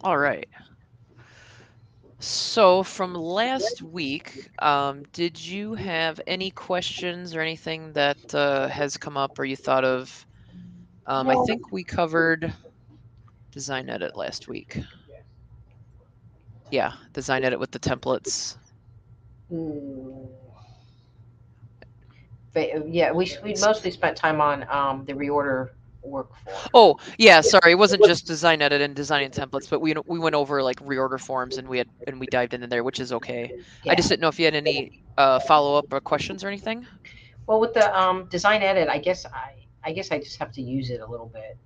All right. So from last week, did you have any questions or anything that has come up or you thought of? I No. think we covered design edit last week. Yeah, design edit with the templates. Mm, but yeah, we mostly spent time on the reorder workflow. Oh, yeah, sorry, it wasn't just design edit and designing templates, but we went over like reorder forms and we dived into there, which is okay. I Yeah. just didn't know if you had any follow up or questions or anything. Well, with the design edit, I guess I just have to use it a little bit.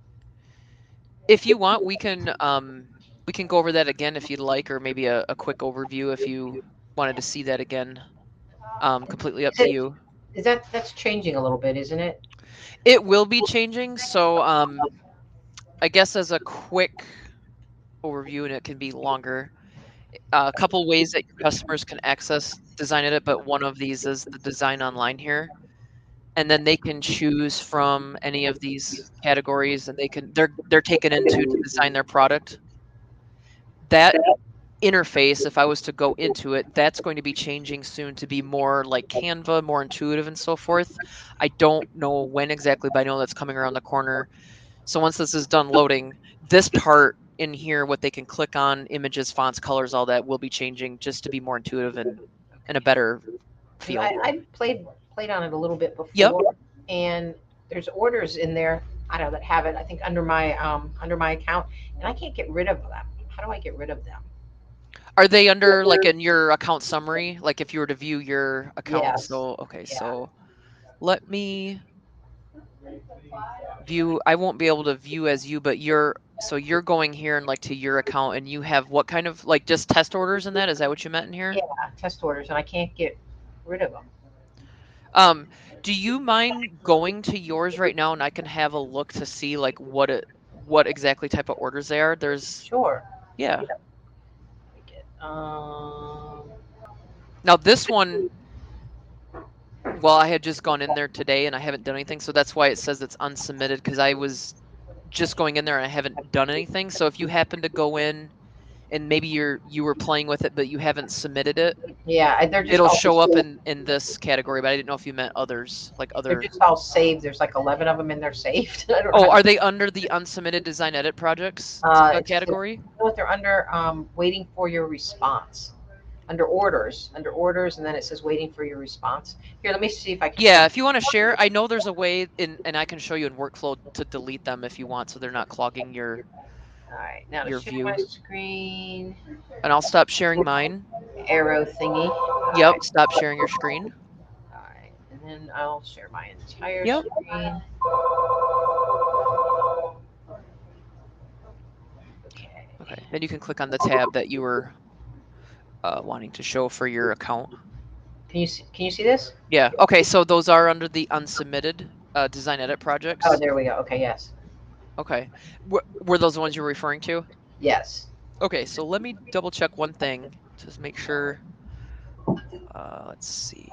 If you want, we can go over that again if you'd like, or maybe a quick overview if you wanted to see that again. Completely up Is to it you. is that's changing a little bit, isn't it? It will be changing, so I guess as a quick overview, and it can be longer. A couple ways that your customers can access Design Edit, but one of these is the design online here, and then they can choose from any of these categories, and they're taken into to design their product. That interface, if I was to go into it, that's going to be changing soon to be more like Canva, more intuitive, and so forth. I don't know when exactly, but I know that's coming around the corner. So once this is done loading, this part in here, what they can click on, images, fonts, colors, all that will be changing just to be more intuitive and a Okay. better Because feel. I played on it a little bit Yep. before, and there's orders in there. I don't know that have it. I think under my account, and I can't get rid of them. How do I get rid of them? Are they under like in your account summary? Like if you were to view your account. Yes. So okay, Yeah. so let me view. I won't be able to view as you, but you're going here and like to your account and you have what kind of like just test orders in that? Is that what you meant in here? Yeah. Test orders, and I can't get rid of them. Um, do you mind going to yours right now and I can have a look to see like what exactly type of orders they are? There's Sure. yeah. Yeah. Let me get, Now this one, well, I had just gone in there today and I haven't done anything, so that's why it says it's unsubmitted because I was just going in there and I haven't done anything. So if you happen to go in and maybe you were playing with it but you haven't submitted it, yeah. They're just it'll all show up in this category, but I didn't know if you meant others, like they're other. just all saved. There's like 11 of them, and they're saved. I don't know how Oh, to. are they under the unsubmitted design edit projects It's category? you know what they're under. Waiting for your response. Under orders, and then it says waiting for your response. Here, let me see if I can Yeah, share. if you want to share, I know there's a way in, and I can show you in workflow to delete them if you want, so they're not clogging All right, now to your share my view. screen, And I'll stop sharing mine. arrow thingy. All Yep, right, stop sharing your screen. all right, and then I'll share my entire Yep. screen. Okay. Okay. Then you can click on the tab that you were wanting to show for your account. Can you see this? Yeah. Okay. So those are under the unsubmitted design edit Oh, projects. there we go. Okay, yes, Okay. Were those the ones you're referring to? yes. Okay. So let me double check one thing to make sure. Let's see.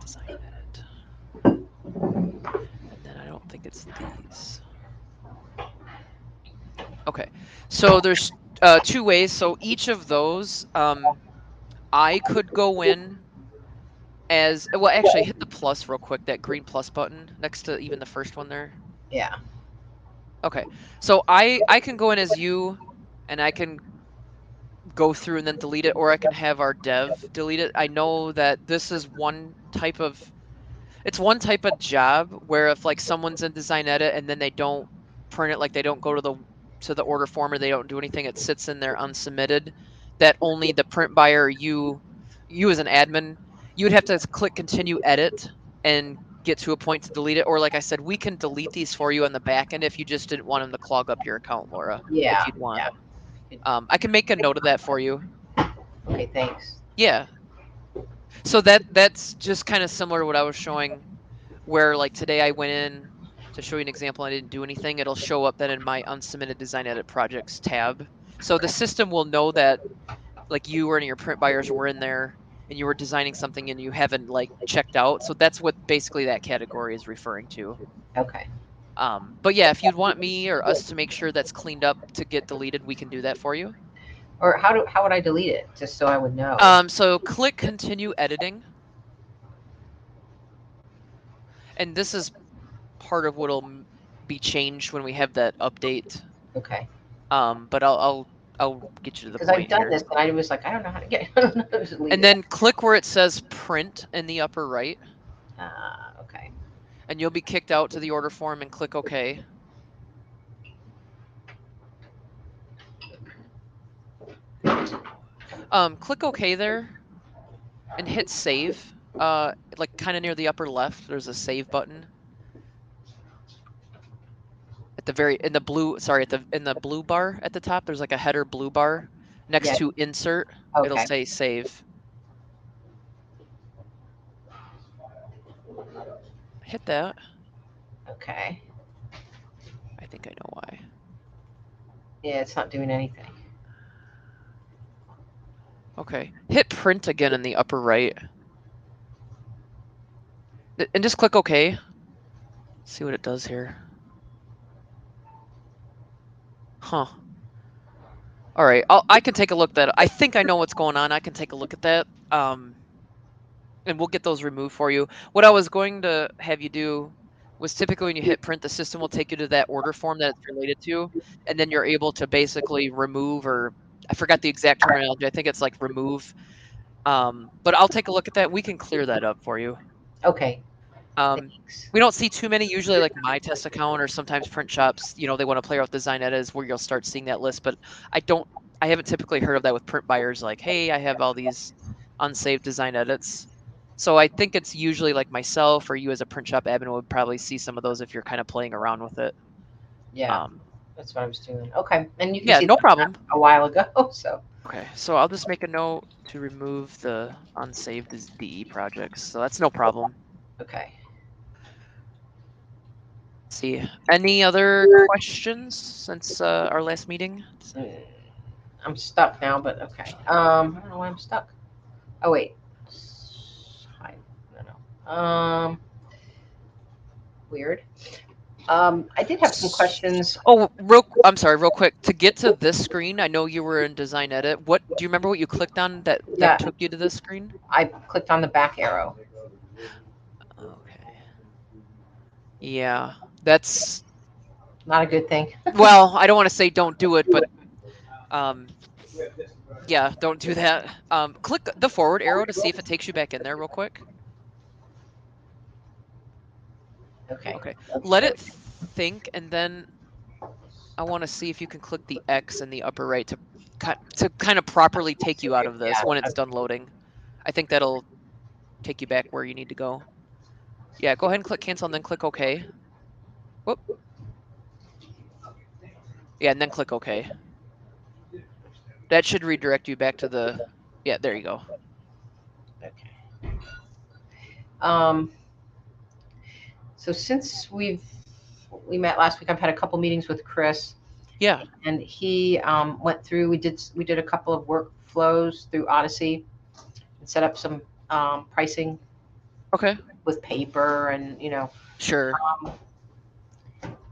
Design edit. And then I don't think it's these. Okay. So there's two ways. So each of those, I could go in as well. Actually, hit the plus real quick. That green plus button next to even the first one there. Yeah. Okay. So I can go in as you, and I can go through and then delete it, or I can have our dev delete it. I know that this is one type of it's one type of job where if like someone's in design edit and then they don't print it, like they don't go to the order form or they don't do anything, it sits in there unsubmitted. That only the print buyer, you as an admin, you would have to click continue edit and get to a point to delete it. Or like I said, we can delete these for you on the back end if you just didn't want them to clog up your account, Laura. If Yeah. you'd want, Yeah. I can make a note of that for you. Okay, thanks. Yeah. So that's just kind of similar to what I was showing where like today I went in to show you an example, I didn't do anything. It'll show up then in my unsubmitted design edit projects tab. So the Okay. system will know that like you or any of your print buyers were in there and you were designing something and you haven't like checked out. So that's what basically that category is referring to. Okay. But yeah, if you'd want me or us to make sure that's cleaned up to get deleted, we can do that for you. Or how would I delete it? Just so I would know. So click continue editing, and this is part of what'll be changed when we have that update. Okay. But I'll get you to the Because I've point done here. this and I was like, I don't know how to get. I don't know how to delete And it. then click where it says print in the upper right, Okay. and you'll be kicked out to the order form and click OK. Click OK there and hit save. Like kind of near the upper left, there's a save button. At the very in the blue, sorry, in the blue bar at the top, there's like a header blue bar next Yeah. to insert. It'll Okay. say save. Hit that. Okay. I think I know why. Yeah, it's not doing anything. Okay. Hit print again in the upper right. And just click OK. See what it does here. Huh. All right. I can take a look at that. I think I know what's going on. I can take a look at that. And we'll get those removed for you. What I was going to have you do was typically when you hit print, the system will take you to that order form that it's related to, and then you're able to basically remove, or I forgot the exact terminology. I think it's like remove. But I'll take a look at that. We can clear that up for you. Okay. Um, Thanks. we don't see too many usually, like my test account or sometimes print shops. They want to play around with design edits where you'll start seeing that list. But I don't. I haven't typically heard of that with print buyers. Like, hey, I have all these unsaved design edits. So I think it's usually like myself or you as a print shop admin would probably see some of those if you're kind of playing around with it. Yeah, Um, that's what I was doing. Okay. And you can yeah, see no that problem. a while ago. So. Okay, so I'll just make a note to remove the unsaved DE projects. So that's no problem. Okay. See, any other questions since our last meeting? Mm, I'm stuck now, but okay. I don't know why I'm stuck. Oh wait. Hi. No. Weird. I did have some questions. Oh, I'm sorry, real quick. To get to this screen, I know you were in Design Edit. What do you remember what you clicked on that Yeah, took you to this screen? I clicked on the back arrow. Okay. Yeah, that's Not a good thing. well, I don't want to say don't do it, but um yeah, don't do that. Click the forward arrow to see if it takes you back in there real quick. Okay. Okay. Let it think, and then I want to see if you can click the X in the upper right to kind of properly take you out of this Yeah. when it's done loading. I think that'll take you back where you need to go. Yeah, go ahead and click cancel and then click OK. Whoop. Yeah, and then click OK. That should redirect you back to the, yeah, there you go. Okay. Um. So since we met last week, I've had a couple meetings with Chris. Yeah. And he went through. We did a couple of workflows through Odyssey and set up some pricing Okay. with paper and Sure.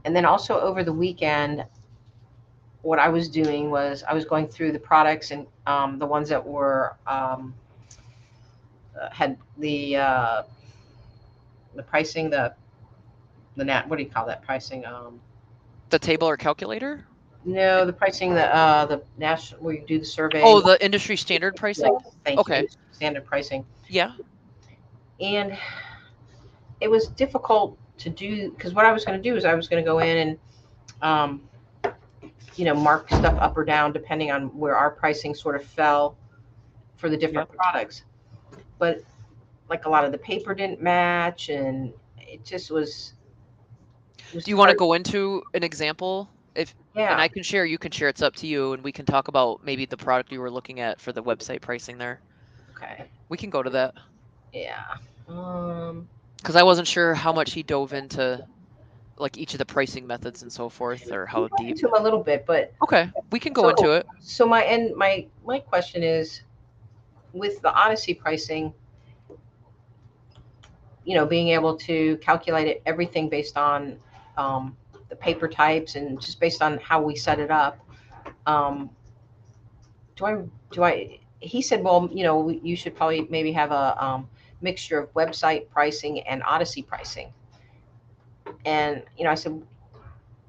and then also over the weekend, what I was doing was I was going through the products and the ones that were had the pricing, what do you call that pricing? The table or calculator? No, the pricing, the national where you do the survey. Oh, the industry standard Yeah, pricing? thank Okay. you. Standard pricing. Yeah. And it was difficult to do because what I was going to do is I was going to go in and mark stuff up or down depending on where our pricing sort of fell for the different Yep. products. But like a lot of the paper didn't match, and it just was. Do you want to hard. go into an example? And Yeah. I can share, you can share, it's up to you, and we can talk about maybe the product you were looking at for the website pricing there. Okay. We can go to that. Yeah. Because I wasn't sure how much he dove into like each of the pricing methods and so forth, or how deep. Into a little bit, but Okay, we can go into it. So my question is, with the Odyssey pricing, being able to calculate everything based on the paper types and just based on how we set it up. Um, do I, he said, well, you should probably maybe have a mixture of website pricing and Odyssey pricing. And, I said,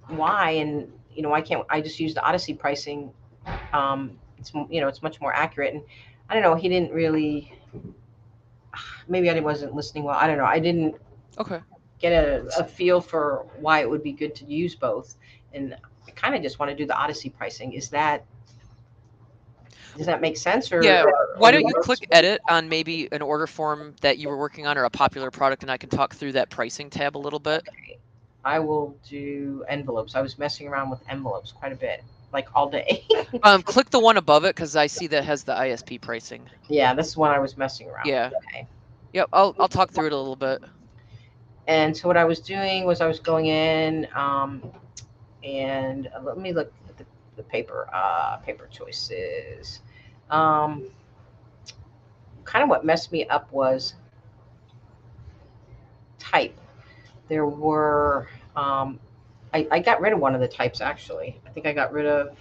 why? And, why can't I just use the Odyssey pricing? It's much more accurate. And I don't know, he didn't really, maybe I wasn't listening well. I don't know. I didn't Okay. get a feel for why it would be good to use both. And I kind of just want to do the Odyssey pricing. Does that make sense? Yeah. Or Why don't you click edit on maybe an order form that you were working on or a popular product, and I can talk through that pricing tab a little bit. I will do envelopes. I was messing around with envelopes quite a bit, like all day. Click the one above it because I see that has the ISP pricing. Yeah, this is when I was messing around Yeah. with. Okay. Yep. I'll talk through it a little bit. And so what I was doing was I was going in, and let me look at the paper choices. Kind of what messed me up was type. There were, I got rid of one of the types actually. I think I got rid of,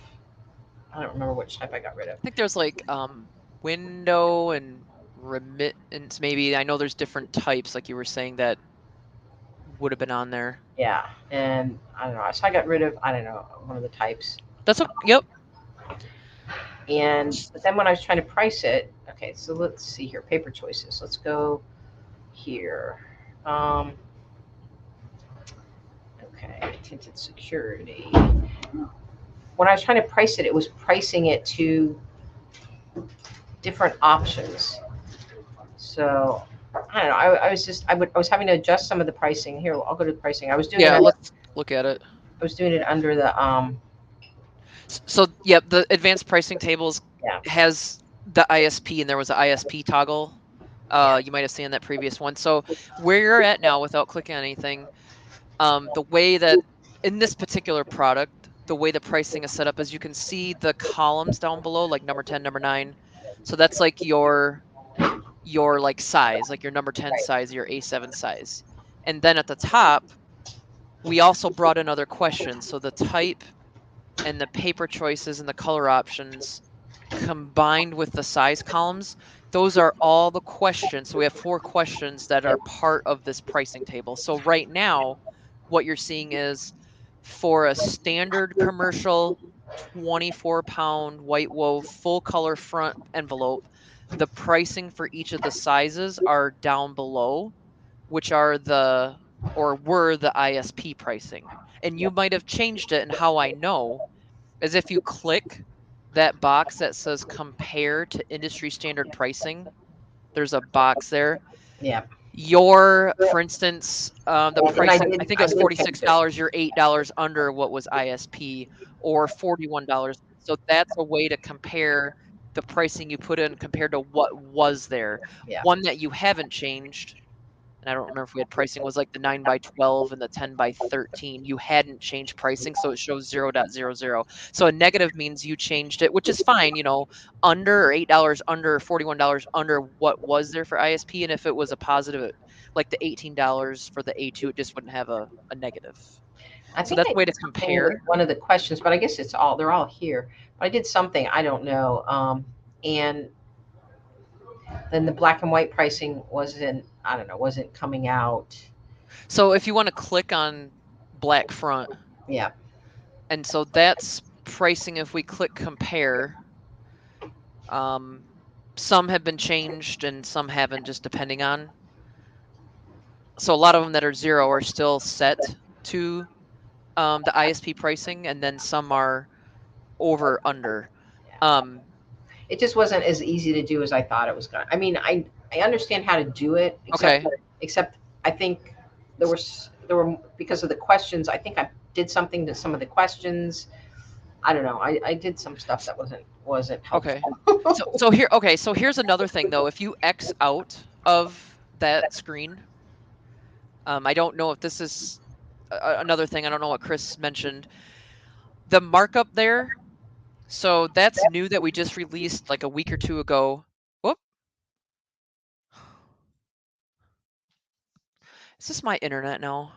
I don't remember which type I got rid of. I think there's like window and remittance maybe. I know there's different types like you were saying that would have been on there. Yeah, and I don't know. So I got rid of, I don't know, one of the types. That's okay. Yep. And but then when I was trying to price it, okay, so let's see here, paper choices. Let's go here. Okay, tinted security. When I was trying to price it, it was pricing it to different options. So I don't know. I was having to adjust some of the pricing. Here, I'll go to the pricing. Yeah, let's look at it. I was doing it under the So, yep, the advanced pricing tables Yeah. has the ISP, and there was an ISP toggle. Yeah. You might have seen that previous one. So where you're at now, without clicking on anything, the way that in this particular product, the way the pricing is set up is you can see the columns down below, like number 10, number 9. So that's like your like size, like your number 10 size, your A7 size. And then at the top, we also brought in other questions. So the type and the paper choices and the color options combined with the size columns, those are all the questions. So we have 4 questions that are part of this pricing table. So right now, what you're seeing is for a standard commercial 24-pound white wove full color front envelope, the pricing for each of the sizes are down below, which are were the ISP pricing. And you might have changed it, and how I know is if you click that box that says compare to industry standard pricing, there's a box there. Yeah. For instance, the pricing, I think it was $46, you're $8 under what was ISP, or $41. So that's a way to compare the pricing you put in compared to what was there. Yeah. One that you haven't changed, and I don't remember if we had pricing, was like the 9 by 12 and the 10 by 13. You hadn't changed pricing, so it shows 0.00. So a negative means you changed it, which is fine, under or $8 under, $41 under what was there for ISP. And if it was a positive, like the $18 for the A2, it just wouldn't have a negative. I So think that's I a way to did something with compare. one of the questions, but I guess they're all here. But I did something, I don't know. And then the black and white pricing wasn't coming out. So if you want to click on black front, Yeah. and so that's pricing. If we click compare, some have been changed and some haven't, just depending on. So a lot of them that are 0 are still set to the ISP pricing, and then some are over under. Um, It just wasn't as easy to do as I thought it was going to. I mean, I understand how to do it, okay. except I think there were because of the questions. I think I did something to some of the questions. I don't know. I did some stuff that wasn't helpful. Okay. So here's another thing though. If you X out of that screen, I don't know if this is another thing. I don't know what Chris mentioned. The markup there. So that's new that we just released like a week or 2 ago. Whoop. Is this my internet now?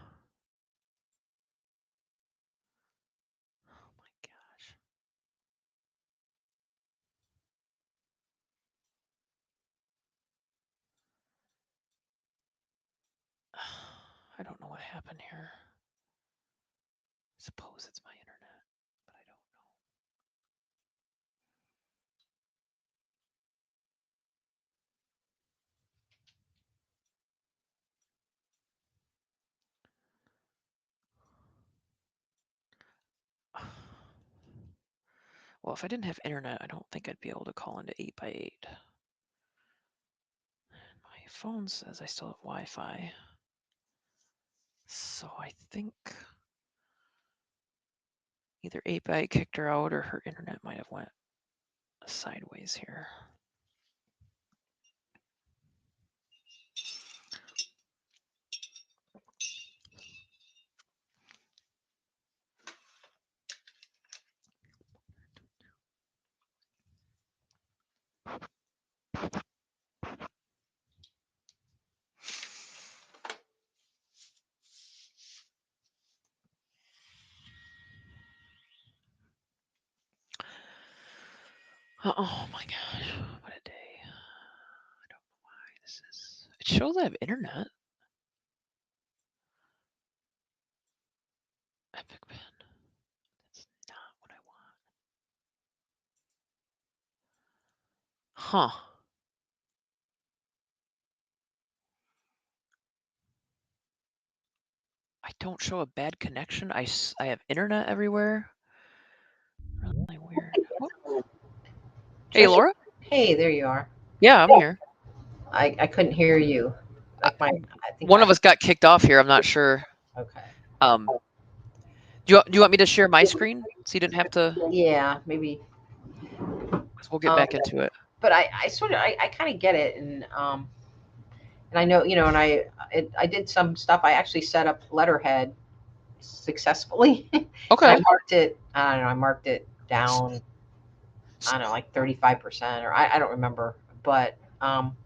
happened here? Suppose it's my internet, but I don't know. Well, if I didn't have internet, I don't think I'd be able to call into 8x8. My phone says I still have Wi-Fi. So I think either 8x8 kicked her out or her internet might have went sideways here. Oh my gosh, what a day. I don't know why this is. It shows I have internet. Epic Pen. That's not what I want. Huh. I don't show a bad connection. I have internet everywhere. Really weird. Whoop. Hey, Tricia, Laura? hey, there you are. Yeah, I'm here. I couldn't hear you. Like I think One of us got kicked off here. I'm not sure. Okay. Do you want me to share my screen so you didn't have to? Yeah, maybe. 'Cause we'll get back into it. But I sort of I kind of get it, and I know, and I did some stuff. I actually set up letterhead successfully. Okay. I marked it. I don't know. I marked it down. I don't know, like 35%, or I don't remember. But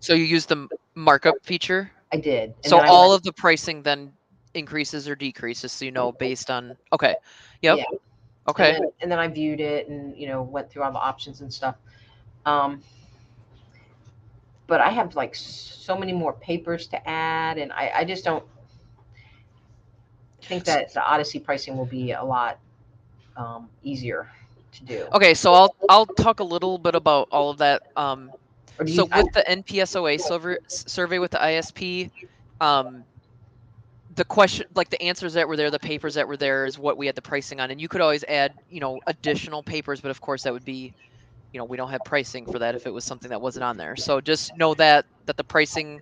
So you use the markup feature? I did. And So then all of the pricing then increases or decreases, so you know based on. Okay. Yep. Yeah. Okay. And then I viewed it, and went through all the options and stuff. But I have like so many more papers to add, and I just don't think that the Odyssey pricing will be a lot easier to do. Okay, so I'll talk a little bit about all of that. Or do So you? with the NPSOA survey with the ISP, the question, like the answers that were there, the papers that were there, is what we had the pricing on, and you could always add, additional papers, but of course that would be, we don't have pricing for that if it was something that wasn't on there. So just know that the pricing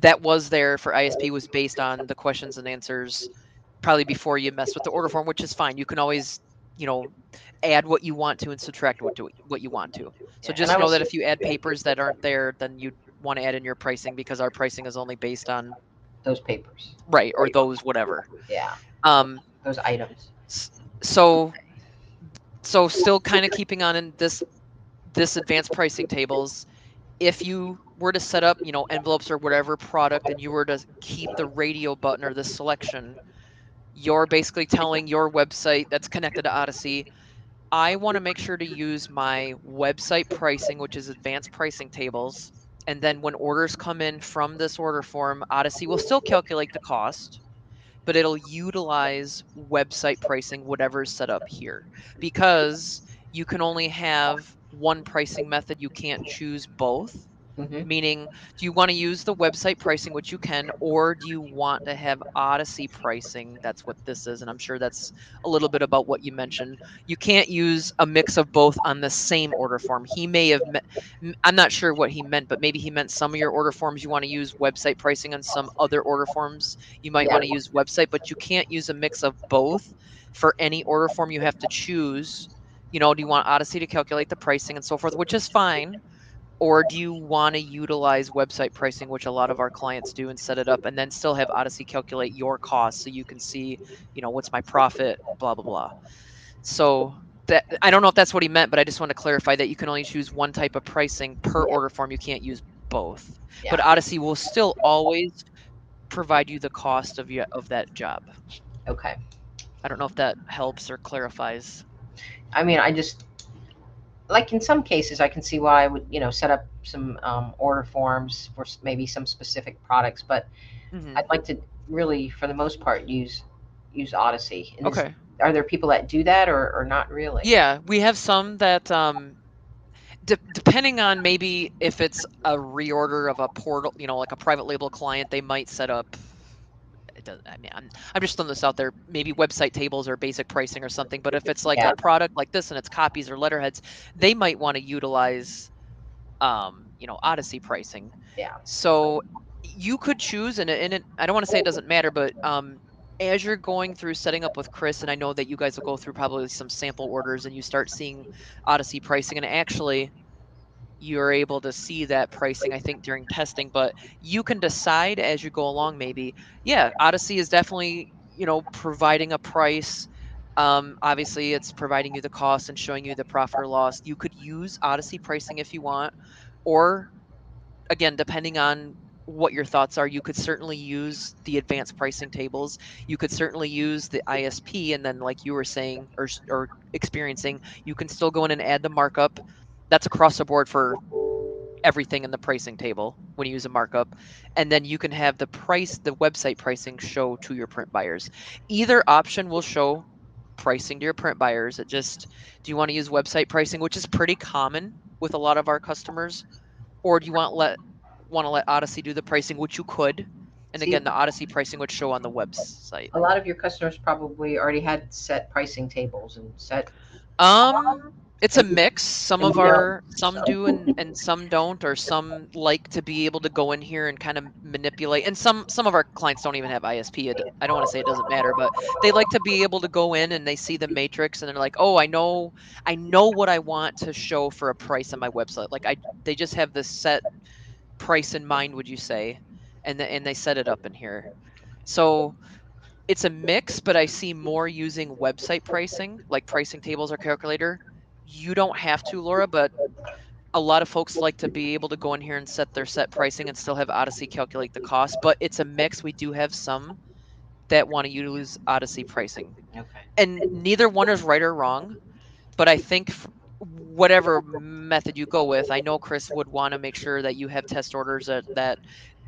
that was there for ISP was based on the questions and answers, probably before you mess with the order form, which is fine. You can always, add what you want to and subtract what you want to. So Yeah, and just know that if you add papers that aren't there, then you want to add in your pricing, because our pricing is only based on those papers. right, or those whatever. Yeah. Those items. So still kind of keeping on in this advanced pricing tables. If you were to set up, envelopes or whatever product, and you were to keep the radio button or the selection, you're basically telling your website that's connected to Odyssey, I want to make sure to use my website pricing, which is advanced pricing tables. And then when orders come in from this order form, Odyssey will still calculate the cost, but it'll utilize website pricing, whatever is set up here, because you can only have one pricing method. You can't choose both. Mm-hmm. Meaning, do you want to use the website pricing, which you can, or do you want to have Odyssey pricing? That's what this is. And I'm sure that's a little bit about what you mentioned. You can't use a mix of both on the same order form. He may have, I'm not sure what he meant, but maybe he meant some of your order forms you want to use website pricing, on some other order forms you might want to use website, but you can't use a mix of both for any order form. You have to choose, do you want Odyssey to calculate the pricing and so forth, which is fine, or do you want to utilize website pricing, which a lot of our clients do, and set it up, and then still have Odyssey calculate your costs so you can see, what's my profit, blah, blah, blah. So that, I don't know if that's what he meant, but I just want to clarify that you can only choose one type of pricing per order form. You can't use both. Yeah. But Odyssey will still always provide you the cost of that job. Okay. I don't know if that helps or clarifies. I mean, I just, like, in some cases, I can see why I would, set up some order forms for maybe some specific products, but Mhm. I'd like to really, for the most part, use Odyssey. And Okay. are there people that do that, or not really? Yeah, we have some that depending on maybe if it's a reorder of a portal, like a private label client, they might set up. It does. I mean, I'm just throwing this out there. Maybe website tables or basic pricing or something. But if it's like Yeah, a product like this and it's copies or letterheads, they might want to utilize Odyssey pricing. yeah. So you could choose, I don't want to say it doesn't matter, but as you're going through setting up with Chris, and I know that you guys will go through probably some sample orders and you start seeing Odyssey pricing, and actually you're able to see that pricing, I think, during testing, but you can decide as you go along, maybe, yeah, Odyssey is definitely, providing a price. Obviously, it's providing you the cost and showing you the profit or loss. You could use Odyssey pricing if you want, or again, depending on what your thoughts are, you could certainly use the advanced pricing tables. You could certainly use the ISP, and then, like you were saying or experiencing, you can still go in and add the markup. That's across the board for everything in the pricing table when you use a markup, and then you can have the website pricing show to your print buyers. Either option will show pricing to your print buyers. It just, do you want to use website pricing, which is pretty common with a lot of our customers, or do you want to let Odyssey do the pricing, which you could, and See, again, the Odyssey pricing would show on the website. a lot of your customers probably already had set pricing tables and set, Um, it's a and mix. Some and of you don't. our some So do and some don't, or some like to be able to go in here and kind of manipulate. And some of our clients don't even have ISP. I don't want to say it doesn't matter, but they like to be able to go in and they see the matrix and they're like, "Oh, I know what I want to show for a price on my website." Like they just have this set price in mind, would you say? And they set it up in here. So it's a mix, but I see more using website pricing, like pricing tables or calculator. You don't have to, Laura, but a lot of folks like to be able to go in here and set their set pricing and still have Odyssey calculate the cost. But it's a mix. We do have some that want to use Odyssey pricing. okay. And neither one is right or wrong. But I think whatever method you go with, I know Chris would want to make sure that you have test orders that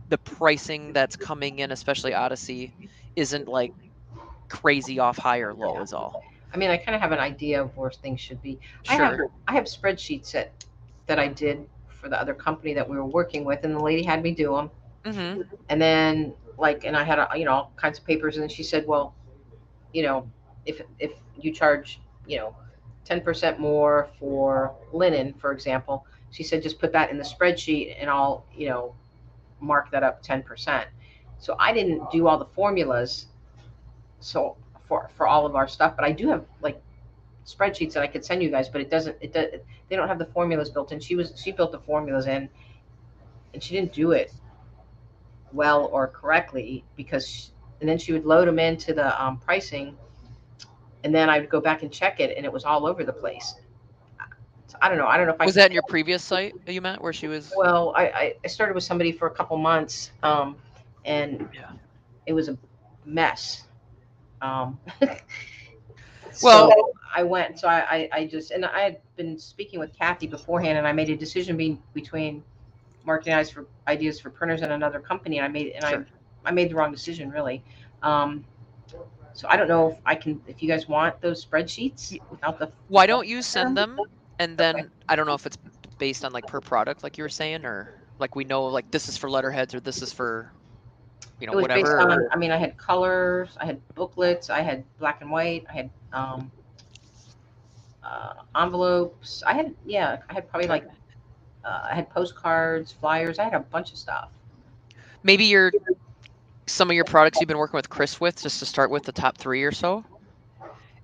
the pricing that's coming in, especially Odyssey, isn't like crazy off high or low Yeah. is all. I mean, I kind of have an idea of where things should be. I have Sure. I have spreadsheets that I did for the other company that we were working with, and the lady had me do them. Mhm. And then, like, and I had all kinds of papers, and then she said, well, you know, if you charge, 10% more for linen, for example, she said just put that in the spreadsheet, and I'll, mark that up 10%. So I didn't do all the formulas, so for all of our stuff, but I do have like spreadsheets that I could send you guys, but it does, they don't have the formulas built in. She built the formulas in, and she didn't do it well or correctly, and then she would load them into the pricing, and then I would go back and check it, and it was all over the place. So I don't know if I Was can. that in your previous site that you meant where she was? Well, I started with somebody for a couple months, and Yeah. it was a mess. Um, so Well, I went. So I just, and I had been speaking with Kathy beforehand, and I made a decision between marketing ideas for printers and another company, and sure. I made the wrong decision, really. Um, so I don't know if I can, if you guys want those spreadsheets Y- without the Why form don't you send term. them, and Okay. then I don't know if it's based on like per product like you were saying, or like we know like this is for letterheads or this is for, It was based whatever, on, or I mean, I had colors, I had booklets, I had black and white, I had envelopes. I had probably okay. like, I had postcards, flyers. I had a bunch of stuff. Maybe some of your products you've been working with Chris with, just to start with the top 3 or so.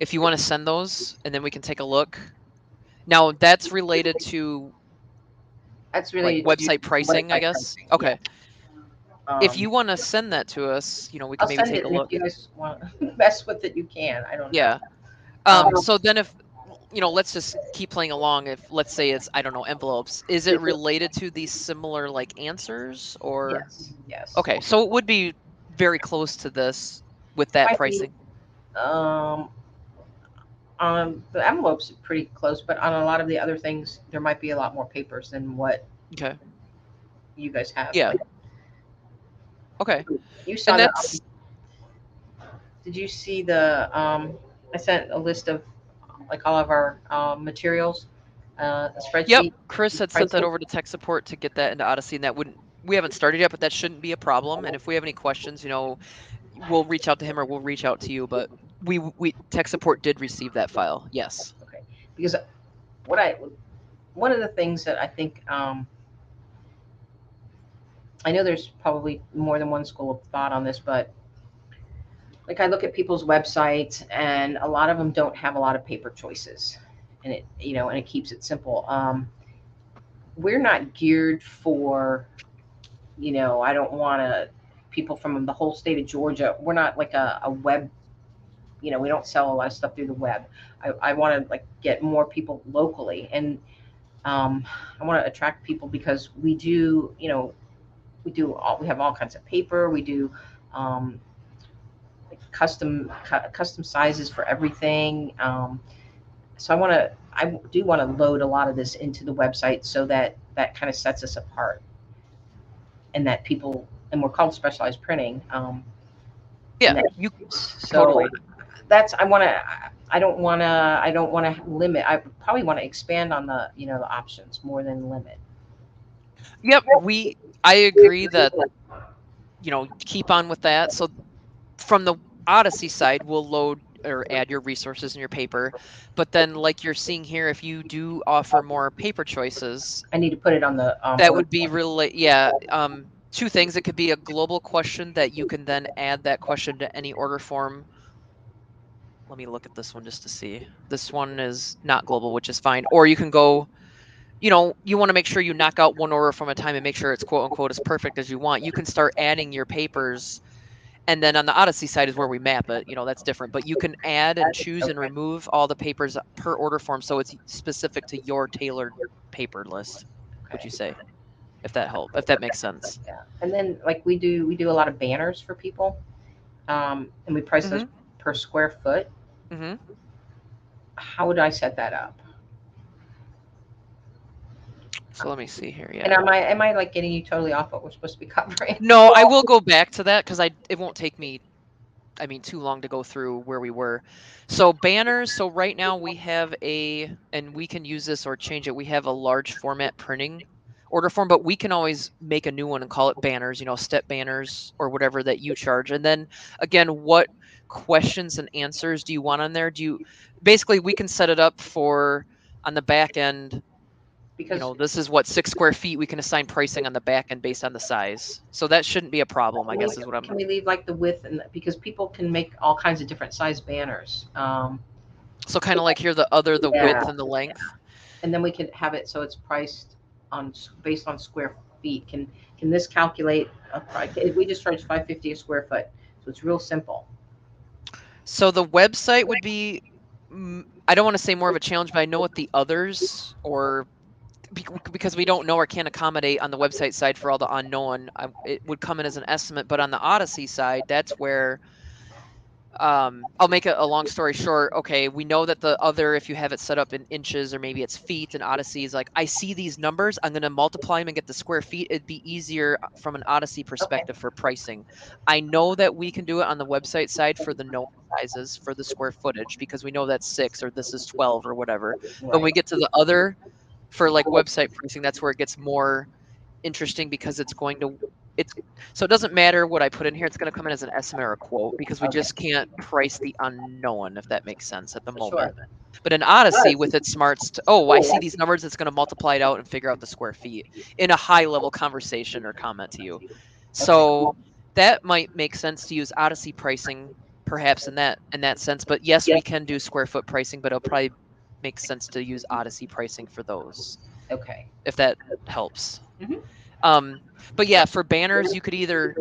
If you want to send those and then we can take a look. Now, that's related to That's like related to website pricing, I website guess. pricing. Yeah. Okay. If Um, you want to send that to us, we I'll can maybe send take it, a and if look. you guys want to mess with it, you can. I don't know. Yeah. Um, So then if let's just keep playing along. If let's say it's, I don't know, envelopes, is it related to these similar like answers or yes, yes. okay, so it would be very close to this with It that might be. pricing. Um, the envelopes are pretty close, but on a lot of the other things, there might be a lot more papers than what Okay. you guys have. Yeah. Like Okay. you saw And the that's Did you see I sent a list of like all of our materials, a Yep, spreadsheet, Chris had sent that pricing. over to tech support to get that into Odyssey, and that wouldn't. We haven't started yet, but that shouldn't be a problem. And if we have any questions, we'll reach out to him or we'll reach out to you. But we tech support did receive that file. Yes. Okay, because what I one of the things that I think I know there's probably more than one school of thought on this, but like I look at people's websites and a lot of them don't have a lot of paper choices, and it keeps it simple. We're not geared for, I don't want to people from the whole state of Georgia. We're not like a web, we don't sell a lot of stuff through the web. I want to like get more people locally, and I want to attract people because we have all kinds of paper. We do um, like custom sizes for everything. So I do want to load a lot of this into the website so that kind of sets us apart, and that people, and we're called specialized printing. And Yeah, that, you so totally. that's I don't want to limit. I probably want to expand on the options more than limit. Yep, I agree that, keep on with that. So from the Odyssey side, we'll load or add your resources in your paper. But then, like you're seeing here, if you do offer more paper choices, I need to put it on the that order would be form. really, yeah. Two things. It could be a global question that you can then add that question to any order form. Let me look at this one just to see. This one is not global, which is fine. Or you can go, you want to make sure you knock out one order from a time and make sure it's quote unquote as perfect as you want. You can start adding your papers, and then on the Odyssey side is where we map it. That's different. But you can add and choose and Okay. remove all the papers per order form, so it's specific to your tailored paper list. Would Okay. you say, if that makes sense? Yeah. And then like we do a lot of banners for people, and we price those Mm-hmm. per square foot. Mm-hmm. How would I set that up? So let me see here. And Yeah. am I like getting you totally off what we're supposed to be covering? No, I will go back to that because it won't take me, I mean, too long to go through where we were. So banners. So right now we have and we can use this or change it. We have a large format printing order form, but we can always make a new one and call it banners, step banners or whatever that you charge. And then again, what questions and answers do you want on there? Basically we can set it up for on the back end. Because This is what 6 square feet. We can assign pricing on the back end based on the size. So that shouldn't be a problem, I guess is what I'm. can we leave like the width, and because people can make all kinds of different size banners. So kind of like here, the Yeah. width and the length. And then we can have it so it's priced based on square feet. Can this calculate a price? We just charge 550 a square foot, so it's real simple. So the website would be, I don't want to say more of a challenge, but I know what the others, or because we don't know or can't accommodate on the website side for all the unknown, it would come in as an estimate. But on the Odyssey side, that's where I'll make a long story short. Okay, we know that the other, if you have it set up in inches or maybe it's feet, and Odyssey is like, I see these numbers, I'm going to multiply them and get the square feet. It'd be easier from an Odyssey Okay. perspective for pricing. I know that we can do it on the website side for the known sizes for the square footage because we know that's 6 or this is 12 or whatever. But when we Right. get to the other for like website pricing, that's where it gets more interesting because it's so it doesn't matter what I put in here. It's going to come in as an estimate or a quote because we Okay. just can't price the unknown, if that makes sense at the Sure. moment. But in Odyssey, with its smarts, oh, I see these numbers. It's going to multiply it out and figure out the square feet in a high level conversation or comment to you. Okay. So that might make sense to use Odyssey pricing, perhaps in that sense. But yes, we can do square foot pricing, but it'll probably make sense to use Odyssey pricing for those, Okay. if that helps. Hmm. Um, but yeah, for banners, you could either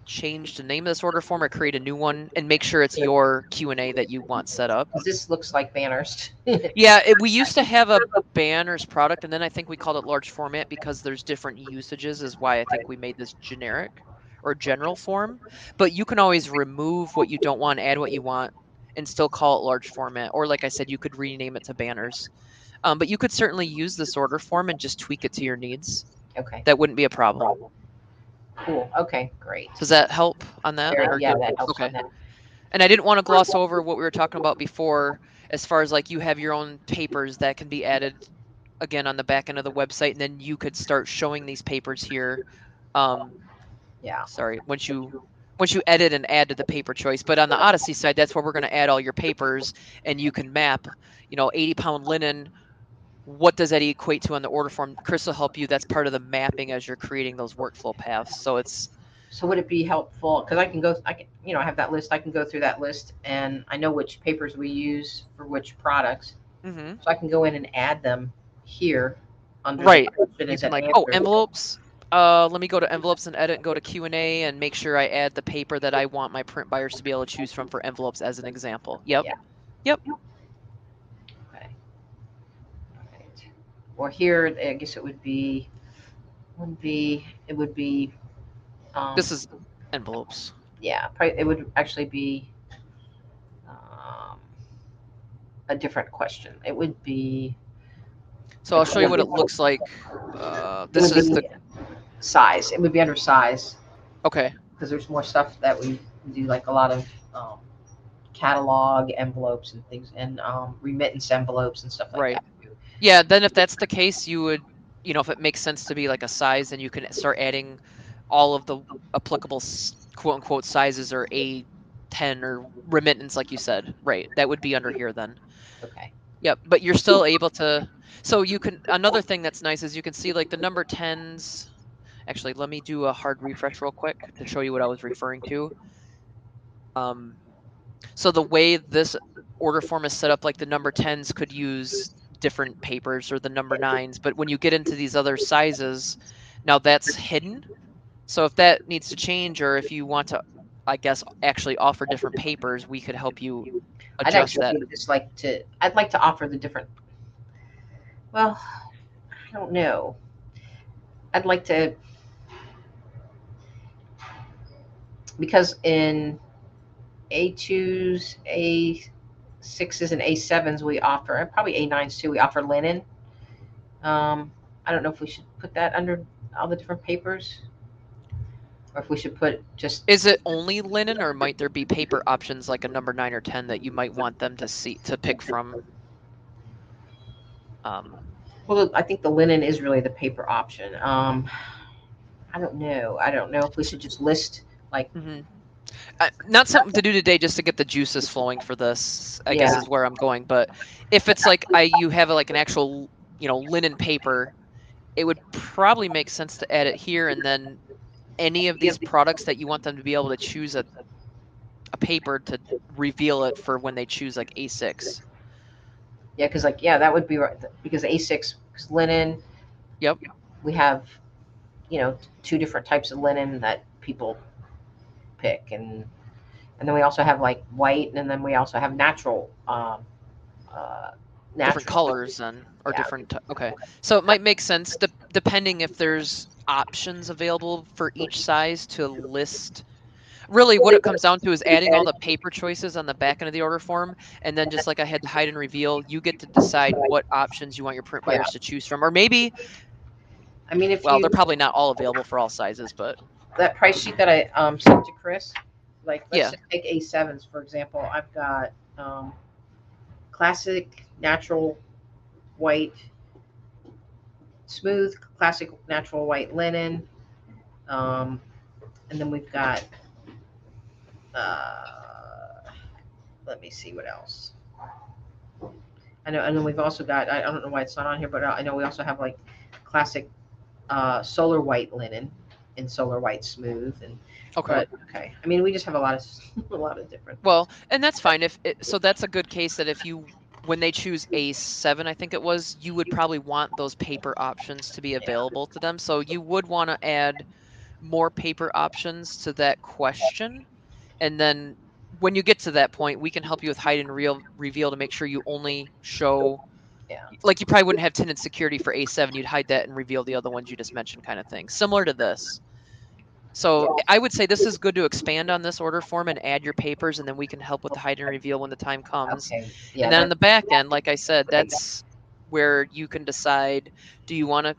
change the name of this order form or create a new one and make sure it's your Q&A that you want set up. This looks like banners. Yeah, we used to have a banners product, and then I think we called it large format because there's different usages, is why I think we made this generic or general form. But you can always remove what you don't want, add what you want, and still call it large format. Or like I said, you could rename it to banners. But you could certainly use this order form and just tweak it to your needs. Okay. That wouldn't be a problem. Cool. Okay. Great. Does that help on that? Or Yeah, that helps on okay. that. And I didn't want to gloss over what we were talking about before, as far as like you have your own papers that can be added again on the back end of the website, and then you could start showing these papers here. Um, Yeah. sorry, once you edit and add to the paper choice. But on the Odyssey side, that's where we're going to add all your papers, and you can map, 80-pound linen. What does that equate to on the order form? Chris will help you. That's part of the mapping as you're creating those workflow paths. So it's So would it be helpful? Because I can, I have that list. I can go through that list, and I know which papers we use for which products. hmm So I can go in and add them here under the right. You questions can and like, oh, answers. envelopes. Let me go to envelopes and edit and go to Q&A and make sure I add the paper that I want my print buyers to be able to choose from for envelopes as an example. Yep. Yeah. Yep. Okay. All right. Or here, I guess it would be, it would be, um, This is envelopes. yeah, probably, it would actually be um, a different question. It would be, So I'll show you what it looks like. it This would is be the size. It would be under size okay. because there's more stuff that we do, like a lot of catalog envelopes and things, and remittance envelopes and stuff like Right. that. Yeah, then if that's the case, you would, if it makes sense to be like a size, then you can start adding all of the applicable quote unquote sizes or A10 or remittance, like you said. Right. That would be under here then. Okay. Yep. But you're still able to. So you can. Another thing that's nice is you can see like the number tens. Actually, let me do a hard refresh real quick to show you what I was referring to. Um, So the way this order form is set up, like the number tens could use different papers or the number nines, but when you get into these other sizes, now that's hidden. So if that needs to change, or if you want to, I guess, actually offer different papers, we could help you I'd adjust that. actually just like to. I'd like to offer the different. Well, I don't know. I'd like to, because in A2s, A6s, and A7s we offer, and probably A9s too. We offer linen. I don't know if we should put that under all the different papers, or if we should put just. Is it only linen, or might there be paper options like a number 9 or 10 that you might want them to pick from? Um, Well, I think the linen is really the paper option. I don't know. I don't know if we should just list like. mhm. Not something to do today just to get the juices flowing for this, I guess Yeah. is where I'm going. But if it's like you have like an actual, linen paper, it would probably make sense to add it here, and then any of these products that you want them to be able to choose a paper to reveal it for when they choose like A6. Yeah, because like, yeah, that would be right, because A6, because linen, Yep. we have, two different types of linen that people pick, and then we also have like white, and then we also have natural, uh, Different natural. colors and or Yeah. different okay. So it might make sense depending if there's options available for each size to list. Really, what it comes down to is adding all the paper choices on the back end of the order form, and then just like I had to hide and reveal, you get to decide what options you want your print Yeah. buyers to choose from. Or maybe, I mean, if well, they're you, probably not all available for all sizes, but that price sheet that I sent to Chris, like, let's yeah, just take A7s for example. I've got classic natural white, smooth classic natural white linen, um, and then we've got, uh, let me see what else. I know, and then we've also got, I don't know why it's not on here, but I know we also have like classic solar white linen and solar white smooth, and okay. but okay. I mean, we just have a lot of a lot of different. Well, and that's fine so that's a good case that if you when they choose A7, I think it was, you would probably want those paper options to be Yeah. available to them. So you would want to add more paper options to that question. And then when you get to that point, we can help you with hide and reveal to make sure you only show, Yeah. like you probably wouldn't have tenant security for A7. You'd hide that and reveal the other ones you just mentioned, kind of thing. Similar to this. So Yeah. I would say this is good to expand on this order form and add your papers, and then we can help with the hide and reveal when the time comes. Okay. And Yeah. then on That. the back end, like I said, that's where you can decide, do you want to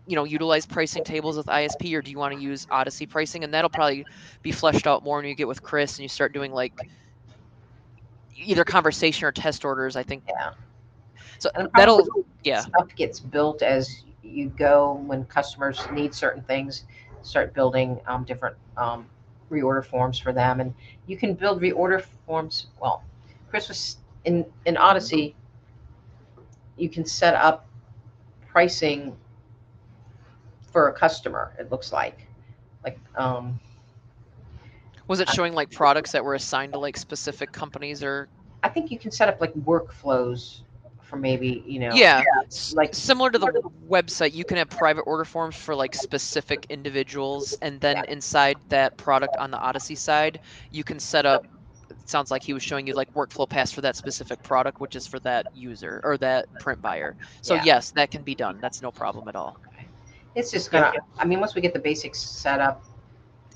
utilize pricing tables with ISP, or do you want to use Odyssey pricing? And that'll probably be fleshed out more when you get with Chris and you start doing like either conversation or test orders, I think. Yeah. So And probably that'll, yeah. stuff gets built as you go when customers need certain things. Start building different reorder forms for them, and you can build reorder forms. Well, Chris was in Odyssey. You can set up pricing for a customer. It looks like Was it showing like products that were assigned to like specific companies or? I think you can set up like workflows for maybe Yeah, like similar to the website, you can have private order forms for like specific individuals, and yeah then inside that product on the Odyssey side, you can set up. It sounds like he was showing you like workflow paths for that specific product, which is for that user or that print buyer. So yeah. yes, that can be done. That's no problem at all. Okay. It's just Yep. gonna. I mean, once we get the basics set up,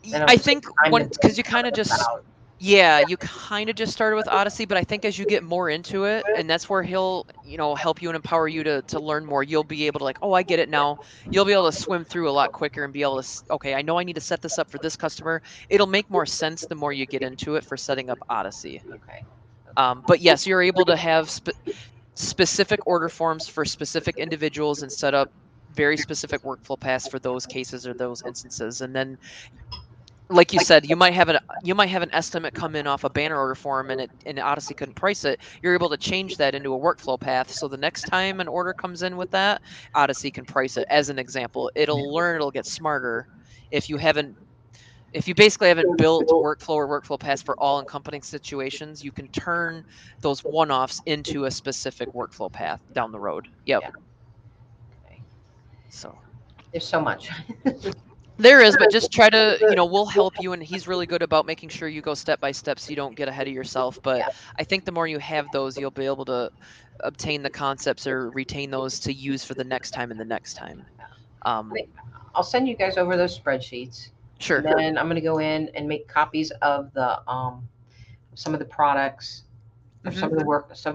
then it'll I just take think time to one build because you kind of just out. yeah, you kind of just started with Odyssey, but I think as you get more into it, and that's where he'll, help you and empower you to learn more, you'll be able to like, oh, I get it now. You'll be able to swim through a lot quicker and be able to, okay, I know I need to set this up for this customer. It'll make more sense the more you get into it for setting up Odyssey. Okay. But yes, you're able to have specific order forms for specific individuals and set up very specific workflow paths for those cases or those instances, and then like you said, you might have an estimate come in off a banner order form and Odyssey couldn't price it. You're able to change that into a workflow path. So the next time an order comes in with that, Odyssey can price it. As an example, it'll get smarter if you basically haven't built workflow or workflow paths for all encompassing situations. You can turn those one-offs into a specific workflow path down the road. Yep. Yeah. Okay. So There's so much. there is, but just try to, we'll help you. And he's really good about making sure you go step by step so you don't get ahead of yourself. But Yeah. I think the more you have those, you'll be able to obtain the concepts or retain those to use for the next time and the next time. Um, I'll send you guys over those spreadsheets, and sure. then I'm going to go in and make copies of the some of the products or Hmm. some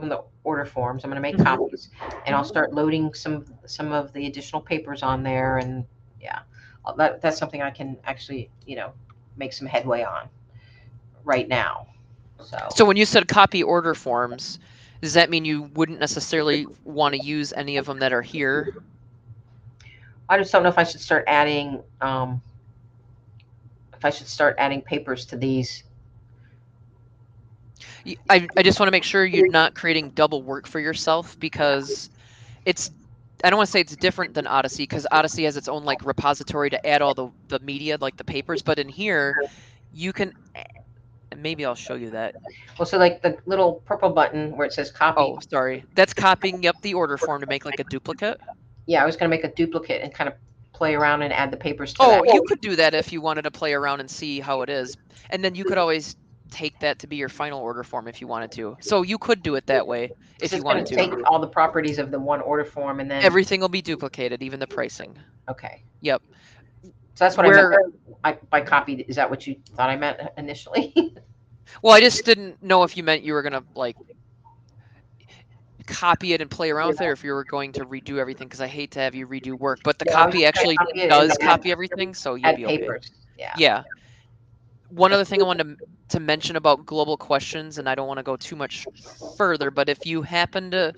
of the order forms. I'm going to make Mhm. copies, and I'll start loading some of the additional papers on there, and yeah, that's something I can actually make some headway on right now. So So when you said copy order forms, does that mean you wouldn't necessarily want to use any of them that are here? I just don't know if I should start adding papers to these. I just want to make sure you're not creating double work for yourself because it's I don't want to say it's different than Odyssey because Odyssey has its own like repository to add all the media like the papers, but in here you can maybe I'll show you that. Well, so like the little purple button where it says copy. Oh, sorry. That's copying up the order form to make like a duplicate. Yeah, I was going to make a duplicate and kind of play around and add the papers to that. Oh, you could do that if you wanted to play around and see how it is. And then you could always take that to be your final order form if you wanted to. So you could do it that way if So you it's going wanted to to. take all the properties of the one order form and then Everything will be duplicated, even the pricing. okay. Yep. So that's what I Where meant by copied. Is that what you thought I meant initially? well, I just didn't know if you meant you were gonna like copy it and play around with it, or if you were going to redo everything, because I hate to have you redo work. But the No, I was copy just going to actually copy it and does copy everything, so you'll add be okay. papers. Yeah. Yeah. One other thing I wanted to mention about global questions, and I don't want to go too much further, but if you happen to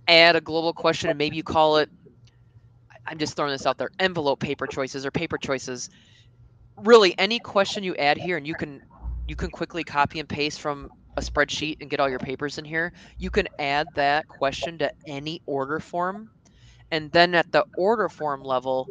add a global question and maybe you call it, I'm just throwing this out there, envelope paper choices or paper choices, really any question you add here, and you can quickly copy and paste from a spreadsheet and get all your papers in here. You can add that question to any order form, and then at the order form level,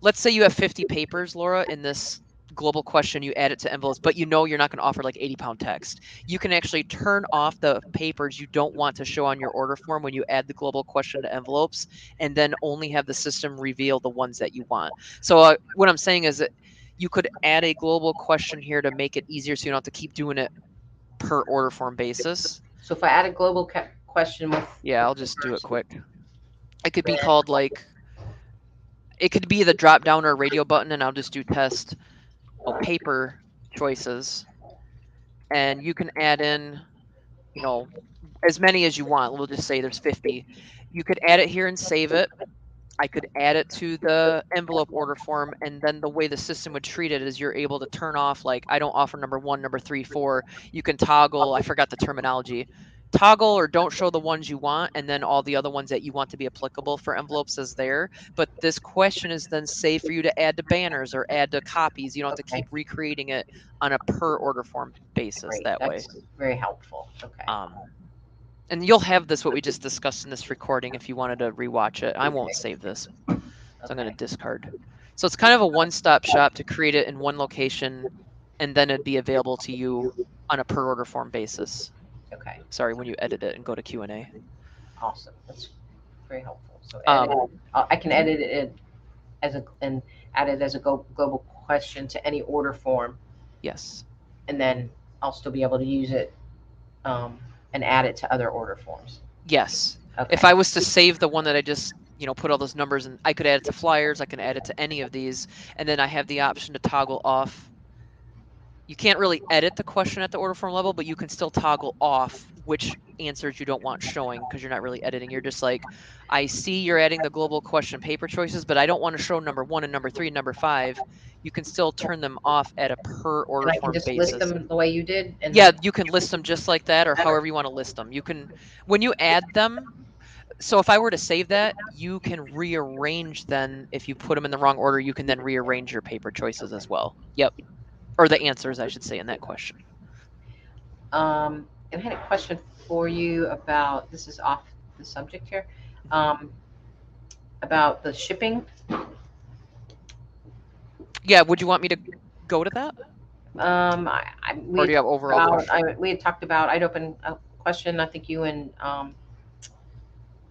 let's say you have 50 papers, Laura, in this global question, you add it to envelopes, but you're not going to offer like 80-pound text. You can actually turn off the papers you don't want to show on your order form when you add the global question to envelopes, and then only have the system reveal the ones that you want. So what I'm saying is that you could add a global question here to make it easier so you don't have to keep doing it per order form basis. So if I add a global question with Yeah, I'll just do it quick. It could be called like, it could be the drop down or radio button, and I'll just do test paper choices, and you can add in, you know, as many as you want. We'll just say there's 50. You could add it here and save it. I could add it to the envelope order form, and then the way the system would treat it is you're able to turn off, like, I don't offer number 1, number 3, 4. You can toggle, I forgot the terminology. Toggle or don't show the ones you want, and then all the other ones that you want to be applicable for envelopes is there. But this question is then saved for you to add to banners or add to copies. You don't have to keep Okay, recreating it on a per order form basis great. that way. That's very helpful. Okay. Um, and you'll have this, what we just discussed in this recording, if you wanted to rewatch it. I won't Okay. save this, so I'm going to Okay. discard. So it's kind of a one-stop shop to create it in one location, and then it'd be available to you on a per order form basis. Okay. Sorry, when you edit it and go to Q&A. Awesome. That's very helpful. So edit. Um, I can mhm. edit it as a and add it as a global question to any order form, Yes. and then I'll still be able to use it um, and add it to other order forms. Yes. If Okay. I was to save the one that I just, put all those numbers in, I could add it to flyers, I can add it to any of these, and then I have the option to toggle off. You can't really edit the question at the order form level, but you can still toggle off which answers you don't want showing because you're not really editing. You're just like, I see you're adding the global question paper choices, but I don't want to show number 1 and number 3 and number 5. You can still turn them off at a per And order I can form just list basis. them the way you did, and Yeah, then you can list them just like that or better. however you want to list them. You can, when you add them, so if I were to save that, you can rearrange then if you put them in the wrong order, you can then rearrange your paper choices Okay. as well. Yep. Or the answers, I should say, in that question. And I had a question for you about this is off the subject here, um, about the shipping. Yeah, would you want me to go to that? We Or had do you have talked overall about question? we had talked about I'd open a question. I think you and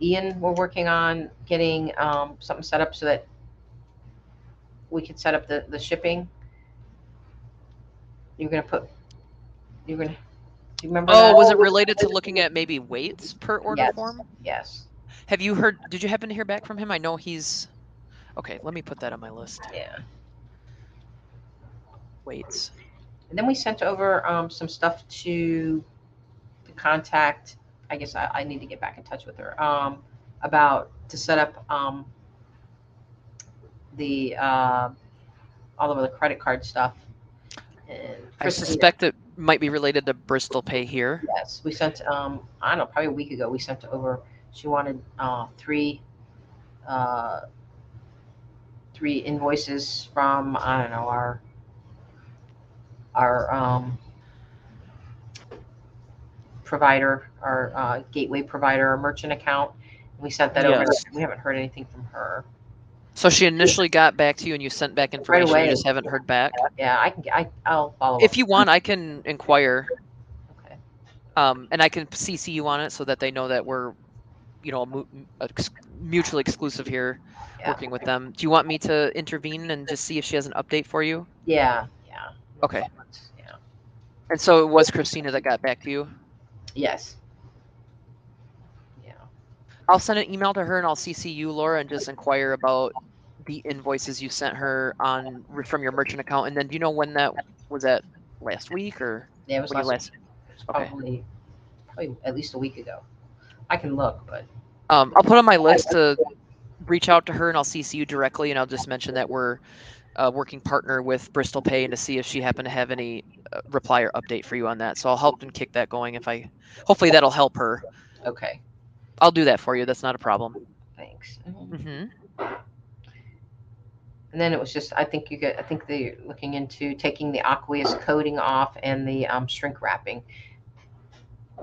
Ian were working on getting something set up so that we could set up the shipping. You're gonna put. You're gonna. Do you remember Oh, that? was it related to looking at maybe weights per order Yes. form? Yes. Did you happen to hear back from him? I know he's, okay, let me put that on my list. Yeah. Weights. And then we sent over some stuff to the contact. I guess I need to get back in touch with her about to set up the all of the credit card stuff. And I Christina, suspect it might be related to Bristol Pay here. yes, we sent. I don't know, probably a week ago. We sent over. She wanted uh, three invoices from I don't know our provider, our gateway provider, our merchant account. We sent that over. Yes. We haven't heard anything from her So she initially got back to you and you sent back right information, you away. just haven't heard back? Yeah, I'll follow up. If you want, I can inquire, Okay. and I can CC you on it so that they know that we're, mutually exclusive here, Yeah. working with them. Do you want me to intervene and just see if she has an update for you? Yeah. Yeah. Okay. Yeah. And so it was Christina that got back to you? Yes. Yeah. I'll send an email to her and I'll CC you, Laura, and just inquire about the invoices you sent her from your merchant account. And then do you know when that was, that last week or Yeah. It was when you last. last? It was Okay. probably at least a week ago. I can look, but I'll put on my list to reach out to her and I'll CC you directly and I'll just mention that we're a working partner with Bristol Pay and to see if she happened to have any reply or update for you on that. So I'll help and kick that going hopefully that'll help her. okay. I'll do that for you. That's not a problem. Thanks. Hmm. And then it was just I think they're looking into taking the aqueous coating off and the shrink wrapping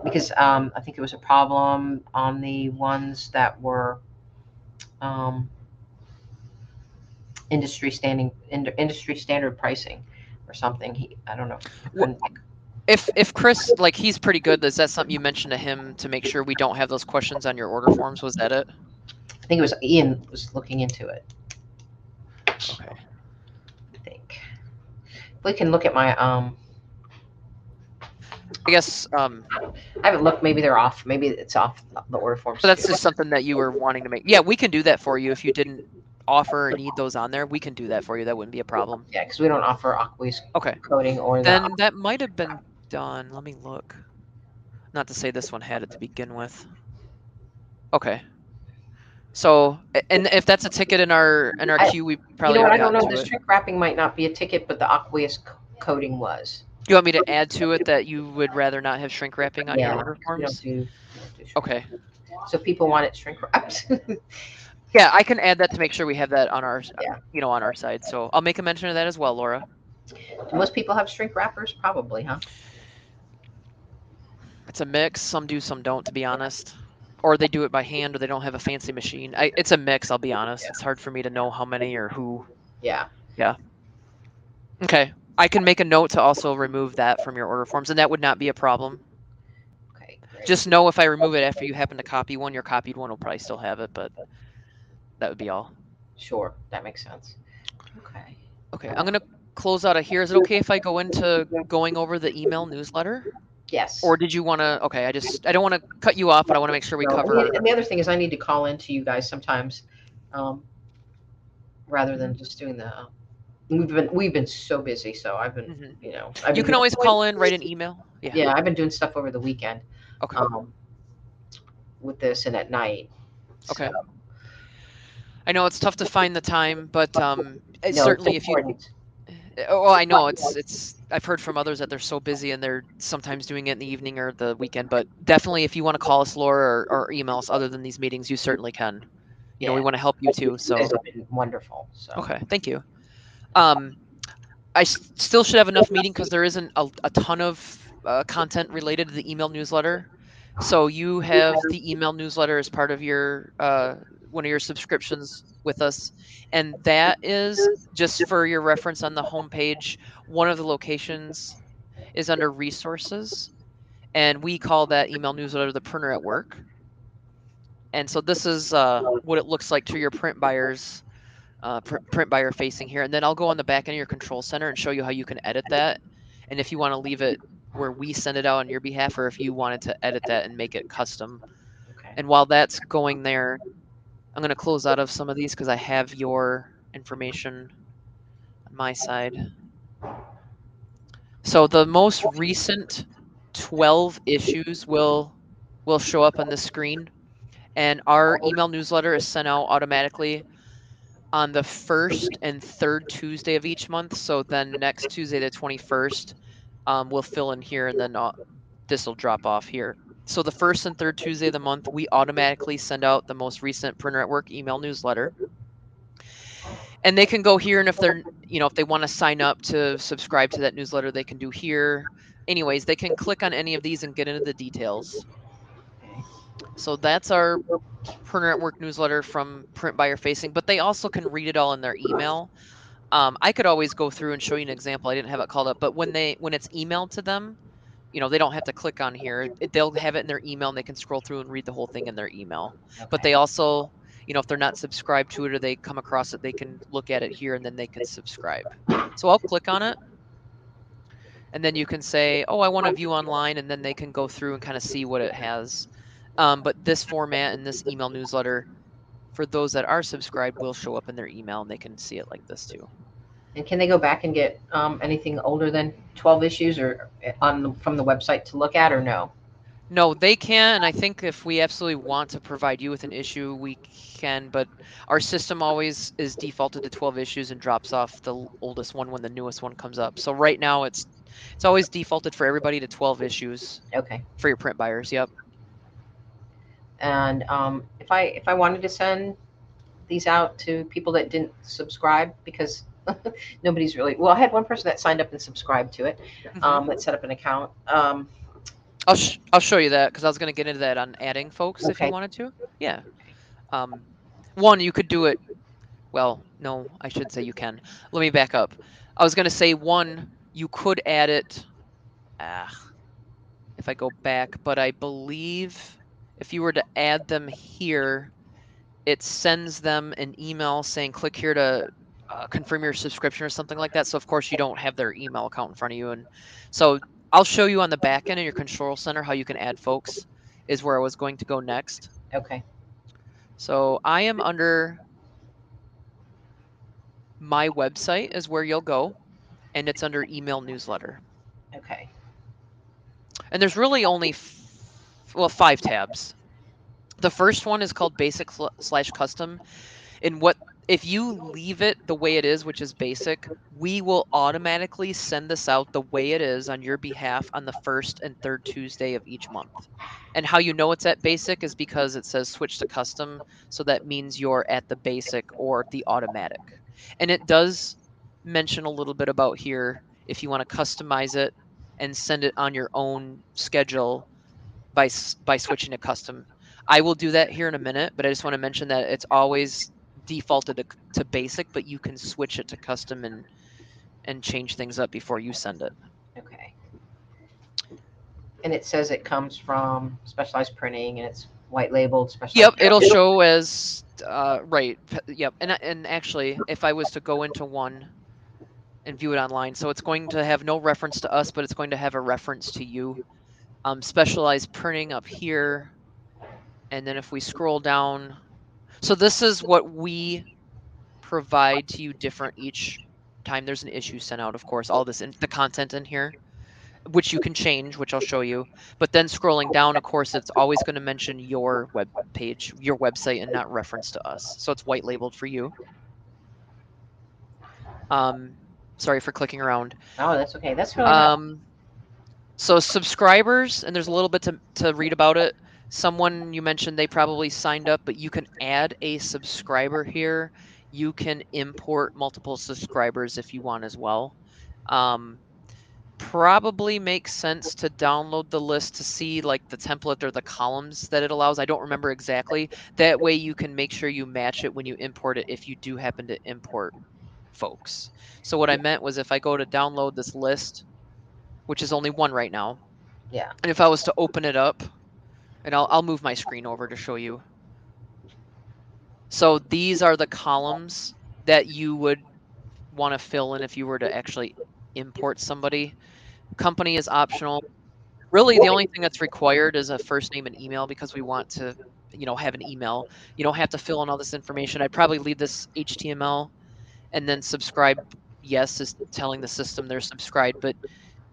because I think it was a problem on the ones that were um, industry standard pricing or something. I don't know. If Chris, like, he's pretty good, is that something you mentioned to him to make sure we don't have those questions on your order forms? Was that it? I think it was Ian was looking into it. Okay. I think we can look at my I guess I haven't looked. Maybe they're off. Maybe it's off the order forms so that's too. just something that you were wanting to make. Yeah, we can do that for you if you didn't offer or need those on there. We can do that for you. That wouldn't be a problem. Yeah, because we don't offer aqueous Okay. coating or the. Then that might have been done. Let me look. Not to say this one had it to begin with. Okay. So, and if that's a ticket in our I, queue, we you probably know what? already I don't gotten know. to The it. shrink wrapping might not be a ticket, but the aqueous coating was. Do you want me to add to it that you would rather not have shrink wrapping on your Yeah, order 'cause forms? we don't do shrink Okay. wrapping. So people want it shrink wrapped. Yeah, I can add that to make sure we have that on our, Yeah. on our side. So I'll make a mention of that as well, Laura. Do most people have shrink wrappers? Probably, huh? It's a mix. Some do, some don't, to be honest. Or they do it by hand, or they don't have a fancy machine. It's a mix. I'll be honest. Yeah. It's hard for me to know how many or who. Yeah. Yeah. Okay. I can make a note to also remove that from your order forms, and that would not be a problem. Okay. Great. Just know if I remove it after you happen to copy one, your copied one will probably still have it, but that would be all. Sure. That makes sense. Okay. Okay. I'm gonna close out of here. Is it okay if I go into going over the email newsletter? Yes. Or did you want to? Okay, I don't want to cut you off, but I want to make sure we No, cover. and the other thing is I need to call into you guys sometimes, um, rather than Mhm, just doing the. We've been so busy, so I've been, mhm. I've You been can always doing. call in, write an email. Yeah. Yeah, I've been doing stuff over the weekend, Okay. um, with this and at night. So Okay. I know it's tough to find the time, but it's no, it's certainly if you. important. Oh, I know it's. I've heard from others that they're so busy and they're sometimes doing it in the evening or the weekend. But definitely, if you want to call us, Laura, or email us other than these meetings, you certainly can. We Yeah, want to help you you too. guys So have been wonderful. So okay, thank you. Um, still should have enough meeting because there isn't a ton of content related to the email newsletter. So you have the email newsletter as part of your one of your subscriptions with us, and that is just for your reference on the homepage. One of the locations is under resources, and we call that email newsletter the Printer at Work. And so this is what it looks like to your print buyers print buyer facing here. And then I'll go on the back end of your control center and show you how you can edit that. And if you want to leave it where we send it out on your behalf, or if you wanted to edit that and make it custom. okay, And while that's going there, I'm going to close out of some of these because I have your information on my side. So the most recent 12 issues will show up on the screen. And our email newsletter is sent out automatically on the first and third Tuesday of each month. So then next Tuesday, the 21st, we'll fill in here, and then this will drop off here. So the first and third Tuesday of the month, we automatically send out the most recent Printer at Work email newsletter. And they can go here, and if they're, if they want to sign up to subscribe to that newsletter, they can do here. Anyways, they can click on any of these and get into the details. okay, So that's our Printer at Work newsletter from Print Buyer Facing, but they also can read it all in their email. I could always go through and show you an example. I didn't have it called up, but when it's emailed to them, they don't have to click on here. They'll have it in their email and they can scroll through and read the whole thing in their email. But okay. they also, if they're not subscribed to it or they come across it, they can look at it here and then they can subscribe. So I'll click on it and then you can say, oh, I want to view online, and then they can go through and kind of see what it has. But this format and this email newsletter, for those that are subscribed, will show up in their email and they can see it like this too. And can they go back and get anything older than 12 issues or from the website to look at, or no? No, they can, and I think if we absolutely want to provide you with an issue, we can, but our system always is defaulted to 12 issues and drops off the oldest one when the newest one comes up. So right now it's always defaulted for everybody to 12 issues Okay. for your print buyers. Yep. And if I wanted to send these out to people that didn't subscribe, because nobody's really, well, I had one person that signed up and subscribed to it, Hmm. that set up an account. I'll show you that because I was going to get into that on adding folks if you Okay. wanted to. Yeah. Um, one, you could do it. Well, no, I should say you can. Let me back up. I was going to say one, you could add it. Ah, if I go back, but I believe if you were to add them here, it sends them an email saying click here to confirm your subscription or something like that. So of course you don't have their email account in front of you, and so I'll show you on the back end in your control center how you can add folks. Is where I was going to go next. Okay. So I am under my website is where you'll go, and it's under email newsletter. Okay. And there's really only 5 tabs. The first one is called basic slash custom. And what if you leave it the way it is, which is basic, we will automatically send this out the way it is on your behalf on the first and third Tuesday of each month. And how you know it's at basic is because it says switch to custom. So that means you're at the basic or the automatic. And it does mention a little bit about here if you want to customize it and send it on your own schedule by switching to custom. I will do that here in a minute, but I just want to mention that it's always defaulted to basic, but you can switch it to custom and change things up before you send it. Okay. And it says it comes from Specialized Printing, and it's white labeled Yep, Specialized. it'll show as right. Yep, and actually, if I was to go into one and view it online, so it's going to have no reference to us, but it's going to have a reference to you. Specialized Printing up here, and then if we scroll down, so this is what we provide to you different each time there's an issue sent out. Of course, all this the content in here, which you can change, which I'll show you. But then scrolling down, of course, it's always going to mention your web page, your website, and not reference to us. So it's white labeled for you. Sorry for clicking around. Oh, that's okay. That's really nice. So subscribers, and there's a little bit to read about it. Someone you mentioned they probably signed up, but you can add a subscriber here. You can import multiple subscribers if you want as well. Probably makes sense to download the list to see like the template or the columns that it allows. I don't remember exactly. That way you can make sure you match it when you import it if you do happen to import folks. So what I meant was if I go to download this list, which is only one right now, Yeah. and if I was to open it up, and I'll move my screen over to show you. So these are the columns that you would want to fill in if you were to actually import somebody. Company is optional. Really, the only thing that's required is a first name and email because we want to, have an email. You don't have to fill in all this information. I'd probably leave this HTML and then subscribe. Yes, is telling the system they're subscribed. But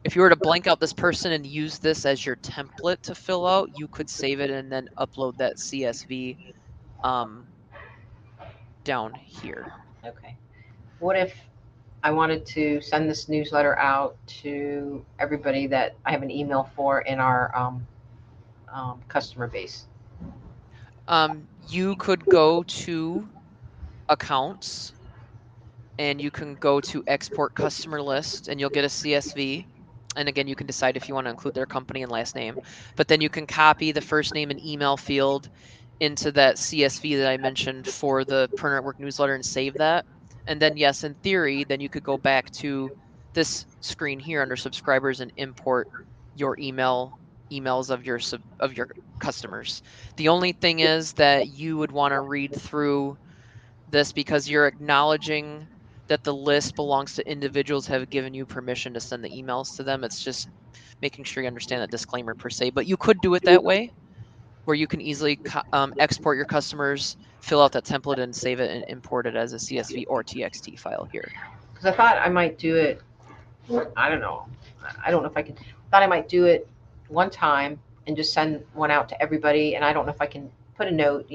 if you were to blank out this person and use this as your template to fill out, you could save it and then upload that CSV um, down here. Okay. What if I wanted to send this newsletter out to everybody that I have an email for in our customer base? You could go to accounts and you can go to export customer list and you'll get a CSV. And again, you can decide if you want to include their company and last name, but then you can copy the first name and email field into that CSV that I mentioned for the Printer at Work newsletter and save that. And then yes, in theory, then you could go back to this screen here under subscribers and import your emails of your customers. The only thing is that you would want to read through this because you're acknowledging that the list belongs to individuals have given you permission to send the emails to them. It's just making sure you understand that disclaimer per se, but you could do it that way where you can easily export your customers, fill out that template and save it and import it as a CSV or TXT file here. Because I thought I might do it. I don't know. I don't know if I can. Thought I might do it one time and just send one out to everybody. And I don't know if I can put a note.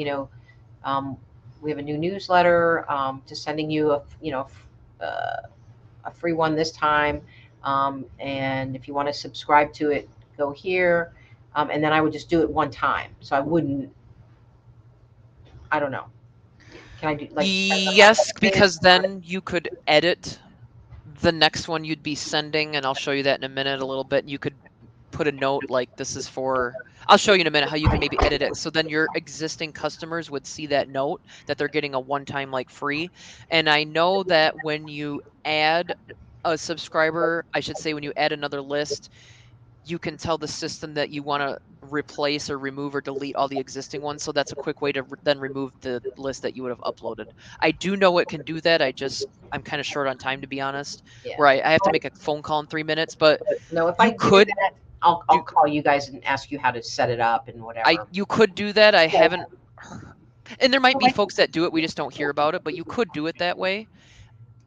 Um, we have a new newsletter. Just sending you a free one this time. And if you want to subscribe to it, go here. And then I would just do it one time. So I wouldn't. I don't know. Can I do like? Yes, because then you could edit the next one you'd be sending, and I'll show you that in a minute a little bit. You could put a note like this is for, I'll show you in a minute how you can maybe edit it. So then your existing customers would see that note that they're getting a one-time like free. And I know that when you add a subscriber, I should say when you add another list, you can tell the system that you want to replace or remove or delete all the existing ones. So that's a quick way to then remove the list that you would have uploaded. I do know it can do that. I'm kind of short on time, to be honest, Yeah. where I have to make a phone call in 3 minutes, but No, if I you do could that, I'll do, call you guys and ask you how to set it up and whatever. you could do that. I haven't, and there might be folks that do it. We just don't hear about it, but you could do it that way.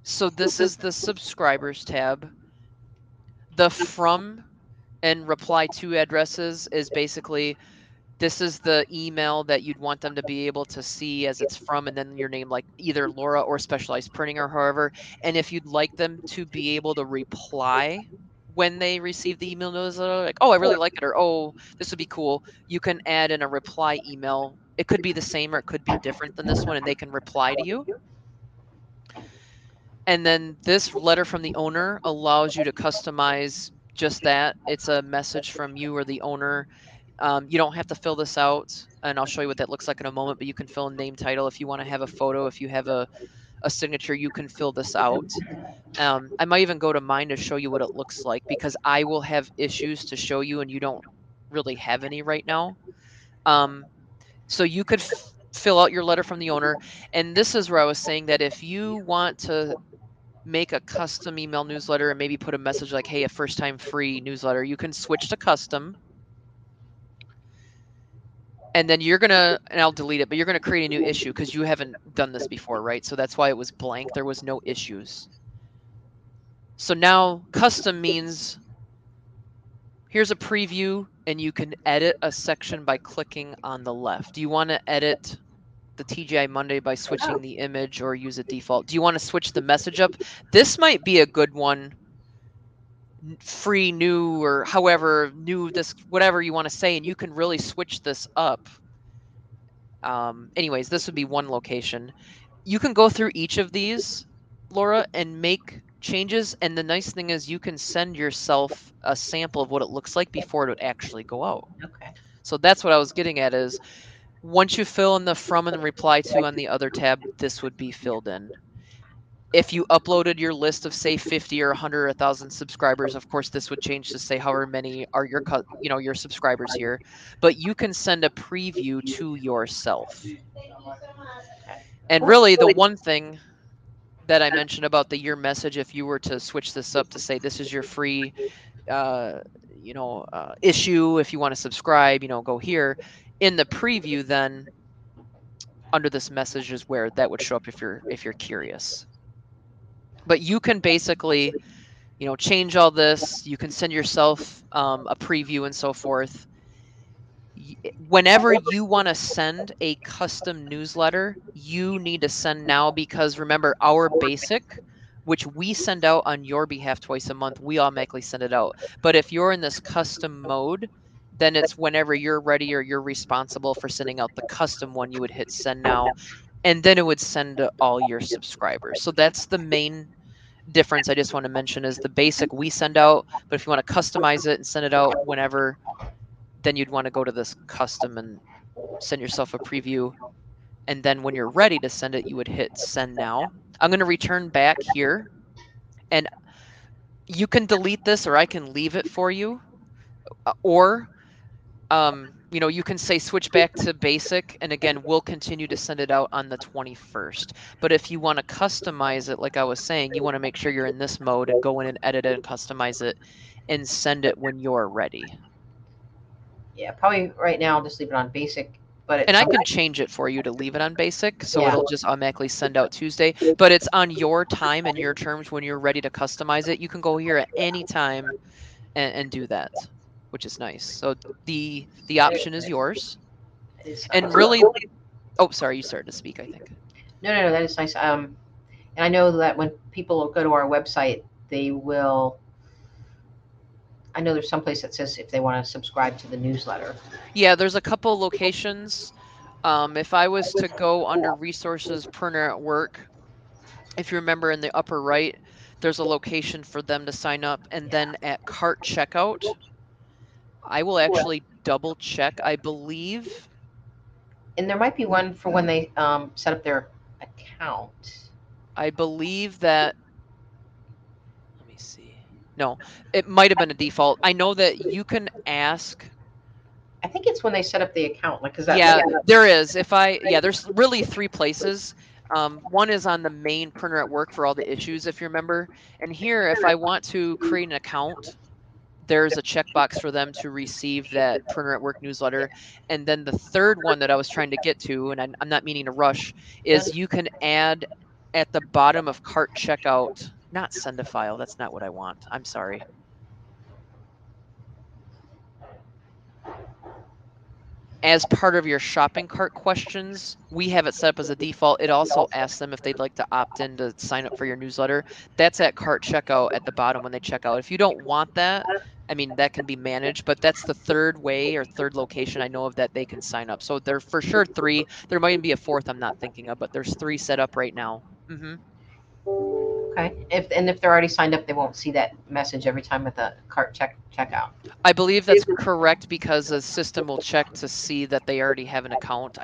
So this is the subscribers tab. The from and reply to addresses is basically this is the email that you'd want them to be able to see as it's from, and then your name, like either Laura or Specialized Printing or however. And if you'd like them to be able to reply when they receive the email newsletter, like, oh, I really like it, or oh, this would be cool, you can add in a reply email. It could be the same or it could be different than this one, and they can reply to you. And then this letter from the owner allows you to customize just that. It's a message from you or the owner. You don't have to fill this out, and I'll show you what that looks like in a moment, but you can fill in name, title. If you want to have a photo, if you have a signature, you can fill this out. I might even go to mine to show you what it looks like, because I will have issues to show you and you don't really have any right now. So you could fill out your letter from the owner. And this is where I was saying that if you want to make a custom email newsletter and maybe put a message like, hey, a first time free newsletter, you can switch to custom. And then you're going to, and I'll delete it, but you're going to create a new issue because you haven't done this before, right? So that's why it was blank. There was no issues. So now custom means here's a preview and you can edit a section by clicking on the left. Do you want to edit the TGI Monday by switching the image or use a default? Do you want to switch the message up? This might be a good one. Free, new, or however, new, this, whatever you want to say, and you can really switch this up. Anyways, this would be one location. You can go through each of these, Laura, and make changes. And the nice thing is you can send yourself a sample of what it looks like before it would actually go out. Okay. So that's what I was getting at is once you fill in the from and reply to on the other tab, this would be filled in. If you uploaded your list of say 50 or 100 or 1,000 subscribers, of course this would change to say however many are your your subscribers here, but you can send a preview to yourself. And really the one thing that I mentioned about the your message, if you were to switch this up to say this is your free issue, if you want to subscribe, go here in the preview, then under this message is where that would show up if you're curious. But you can basically, change all this. You can send yourself a preview and so forth. Whenever you want to send a custom newsletter, you need to send now, because remember, our basic, which we send out on your behalf twice a month, we automatically send it out. But if you're in this custom mode, then it's whenever you're ready or you're responsible for sending out the custom one, you would hit send now, and then it would send to all your subscribers. So that's the main difference I just want to mention is the basic we send out, but if you want to customize it and send it out whenever, then you'd want to go to this custom and send yourself a preview. And then when you're ready to send it, you would hit send now. I'm going to return back here, and you can delete this or I can leave it for you. Or, you can say switch back to basic, and again, we'll continue to send it out on the 21st. But if you want to customize it, like I was saying, you want to make sure you're in this mode and go in and edit it and customize it and send it when you're ready. Yeah, probably right now I'll just leave it on basic. And I can change it for you to leave it on basic, so Yeah. it'll just automatically send out Tuesday. But it's on your time and your terms when you're ready to customize it. You can go here at any time and do that, which is nice. So the option is yours. And really, oh, sorry, you started to speak, I think. No, that is nice. And I know that when people go to our website, they will. I know there's some place that says if they want to subscribe to the newsletter. Yeah, there's a couple locations. If I was to go under resources, printer at work, if you remember in the upper right, there's a location for them to sign up. And then at cart checkout, I will actually double check, I believe. And there might be one for when they set up their account. I believe that, let me see. No, it might have been a default. I know that you can ask. I think it's when they set up the account, like because there is. There's really 3 places. One is on the main printer at work for all the issues, if you remember. And here, if I want to create an account, there's a checkbox for them to receive that printer at work newsletter. And then the third one that I was trying to get to, and I'm not meaning to rush, is you can add at the bottom of cart checkout, not send a file. That's not what I want. I'm sorry. as part of your shopping cart questions, we have it set up as a default. It also asks them if they'd like to opt in to sign up for your newsletter. That's at cart checkout at the bottom when they check out. If you don't want that, I mean, that can be managed, but that's the third way or third location I know of that they can sign up. So there for sure three. There might be a fourth I'm not thinking of, but there's three set up right now. Okay. If they're already signed up, they won't see that message every time at the cart checkout. I believe that's correct because the system will check to see that they already have an account.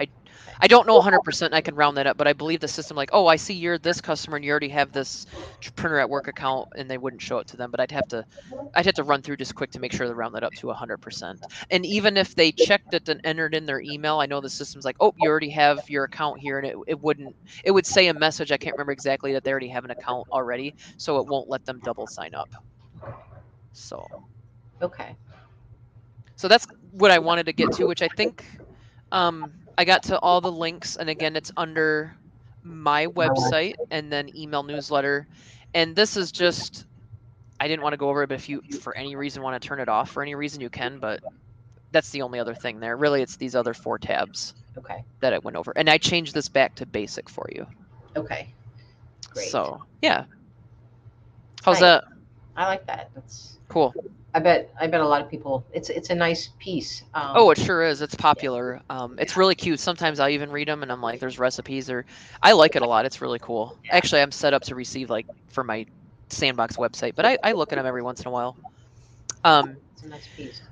I don't know 100%. I can round that up, but I believe the system like, oh, I see you're this customer and you already have this printer at work account, and they wouldn't show it to them. But I'd have to run through just quick to make sure to round that up to 100%. And even if they checked it and entered in their email, I know the system's like, oh, you already have your account here, and it would say a message. I can't remember exactly that they already have an account already, so it won't let them double sign up. So. Okay. So that's what I wanted to get to, which I think I got to all the links. And again, it's under my website and then email newsletter. And this is just, I didn't want to go over it, but if you, for any reason, want to turn it off for any reason, you can. But that's the only other thing there. Really, it's these other 4 tabs Okay. that I went over. And I changed this back to basic for you. Okay. Great. So, yeah. How's Thanks. that? I like that. That's Cool. I bet a lot of people. It's a nice piece. Oh, it sure is. It's popular. It's really cute. Sometimes I even read them and I'm like, there's recipes, or I like it a lot. It's really cool. Yeah. Actually, I'm set up to receive like for my Sandbox website, but I look at them every once in a while. It's a nice piece.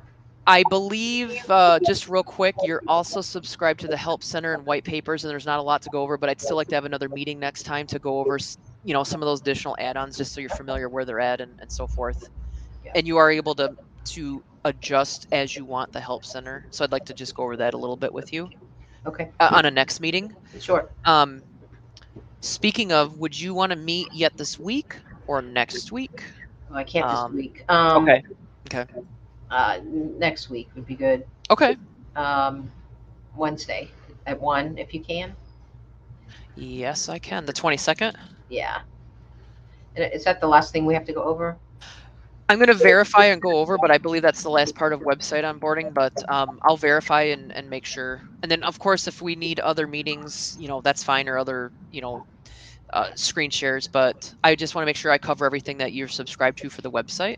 I believe, just real quick, you're also subscribed to the Help Center and white papers, and there's not a lot to go over, but I'd still like to have another meeting next time to go over, some of those additional add-ons, just so you're familiar where they're at and so forth. Yeah. And you are able to adjust as you want the Help Center. So I'd like to just go over that a little bit with you Okay. on a next meeting. Sure. Speaking of, would you want to meet yet this week or next week? Well, I can't this week. Okay. Next week would be good. Okay. Wednesday at 1, if you can. Yes, I can. The 22nd? Yeah. And is that the last thing we have to go over? I'm going to verify and go over, but I believe that's the last part of website onboarding, but I'll verify and make sure. And then, of course, if we need other meetings, that's fine, or other, screen shares, but I just want to make sure I cover everything that you're subscribed to for the website.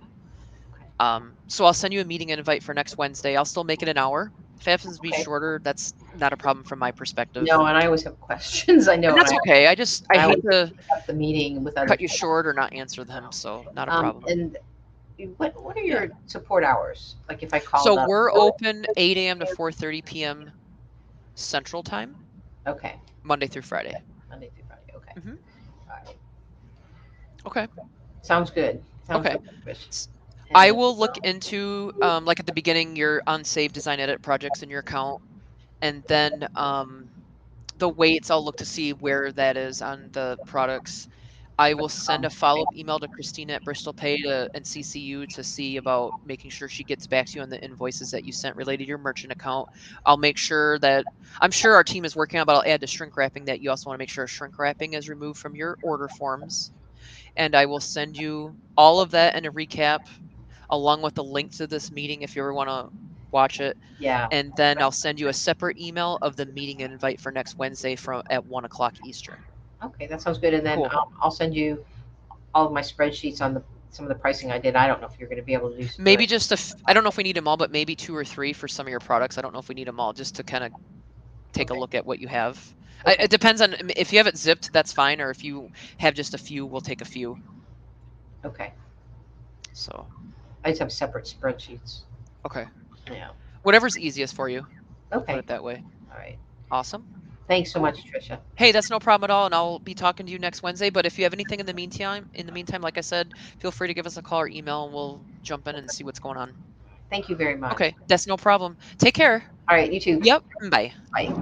So I'll send you a meeting invite for next Wednesday. I'll still make it an hour. If it happens to be shorter, that's not a problem from my perspective. No, and I always have questions. I know. And that's okay. I hate to the meeting with cut you short or not answer them, so not a problem. And what are your support hours? Like if I call So we're open 8 a.m. to 4:30 p.m. Central Time. Okay. Monday through Friday. Monday through Friday. Okay. Mm-hmm. All right. Okay. Sounds good. Okay. Good. I will look into, like at the beginning, your unsaved design edit projects in your account, and then the weights, I'll look to see where that is on the products. I will send a follow-up email to Christina at Bristol Pay and CC you to see about making sure she gets back to you on the invoices that you sent related to your merchant account. I'll make sure that, I'm sure our team is working on, but I'll add to shrink wrapping that you also want to make sure shrink wrapping is removed from your order forms. And I will send you all of that in a recap, along with the link to this meeting if you ever want to watch it. Yeah. And then I'll send you a separate email of the meeting invite for next Wednesday at 1 o'clock Eastern. Okay, that sounds good. And then Cool. I'll send you all of my spreadsheets on some of the pricing I did. I don't know if you're going to be able to do some. Maybe just I don't know if we need them all, but maybe 2 or 3 for some of your products. I don't know if we need them all, just to kind of take a look at what you have. Okay. It depends on, if you have it zipped, that's fine. Or if you have just a few, we'll take a few. Okay. So. I just have separate spreadsheets. Okay. Yeah. Whatever's easiest for you. Okay. Put it that way. All right. Awesome. Thanks so much, Tricia. Hey, that's no problem at all, and I'll be talking to you next Wednesday. But if you have anything in the meantime, like I said, feel free to give us a call or email, and we'll jump in and see what's going on. Thank you very much. Okay, that's no problem. Take care. All right, you too. Yep. Bye. Bye.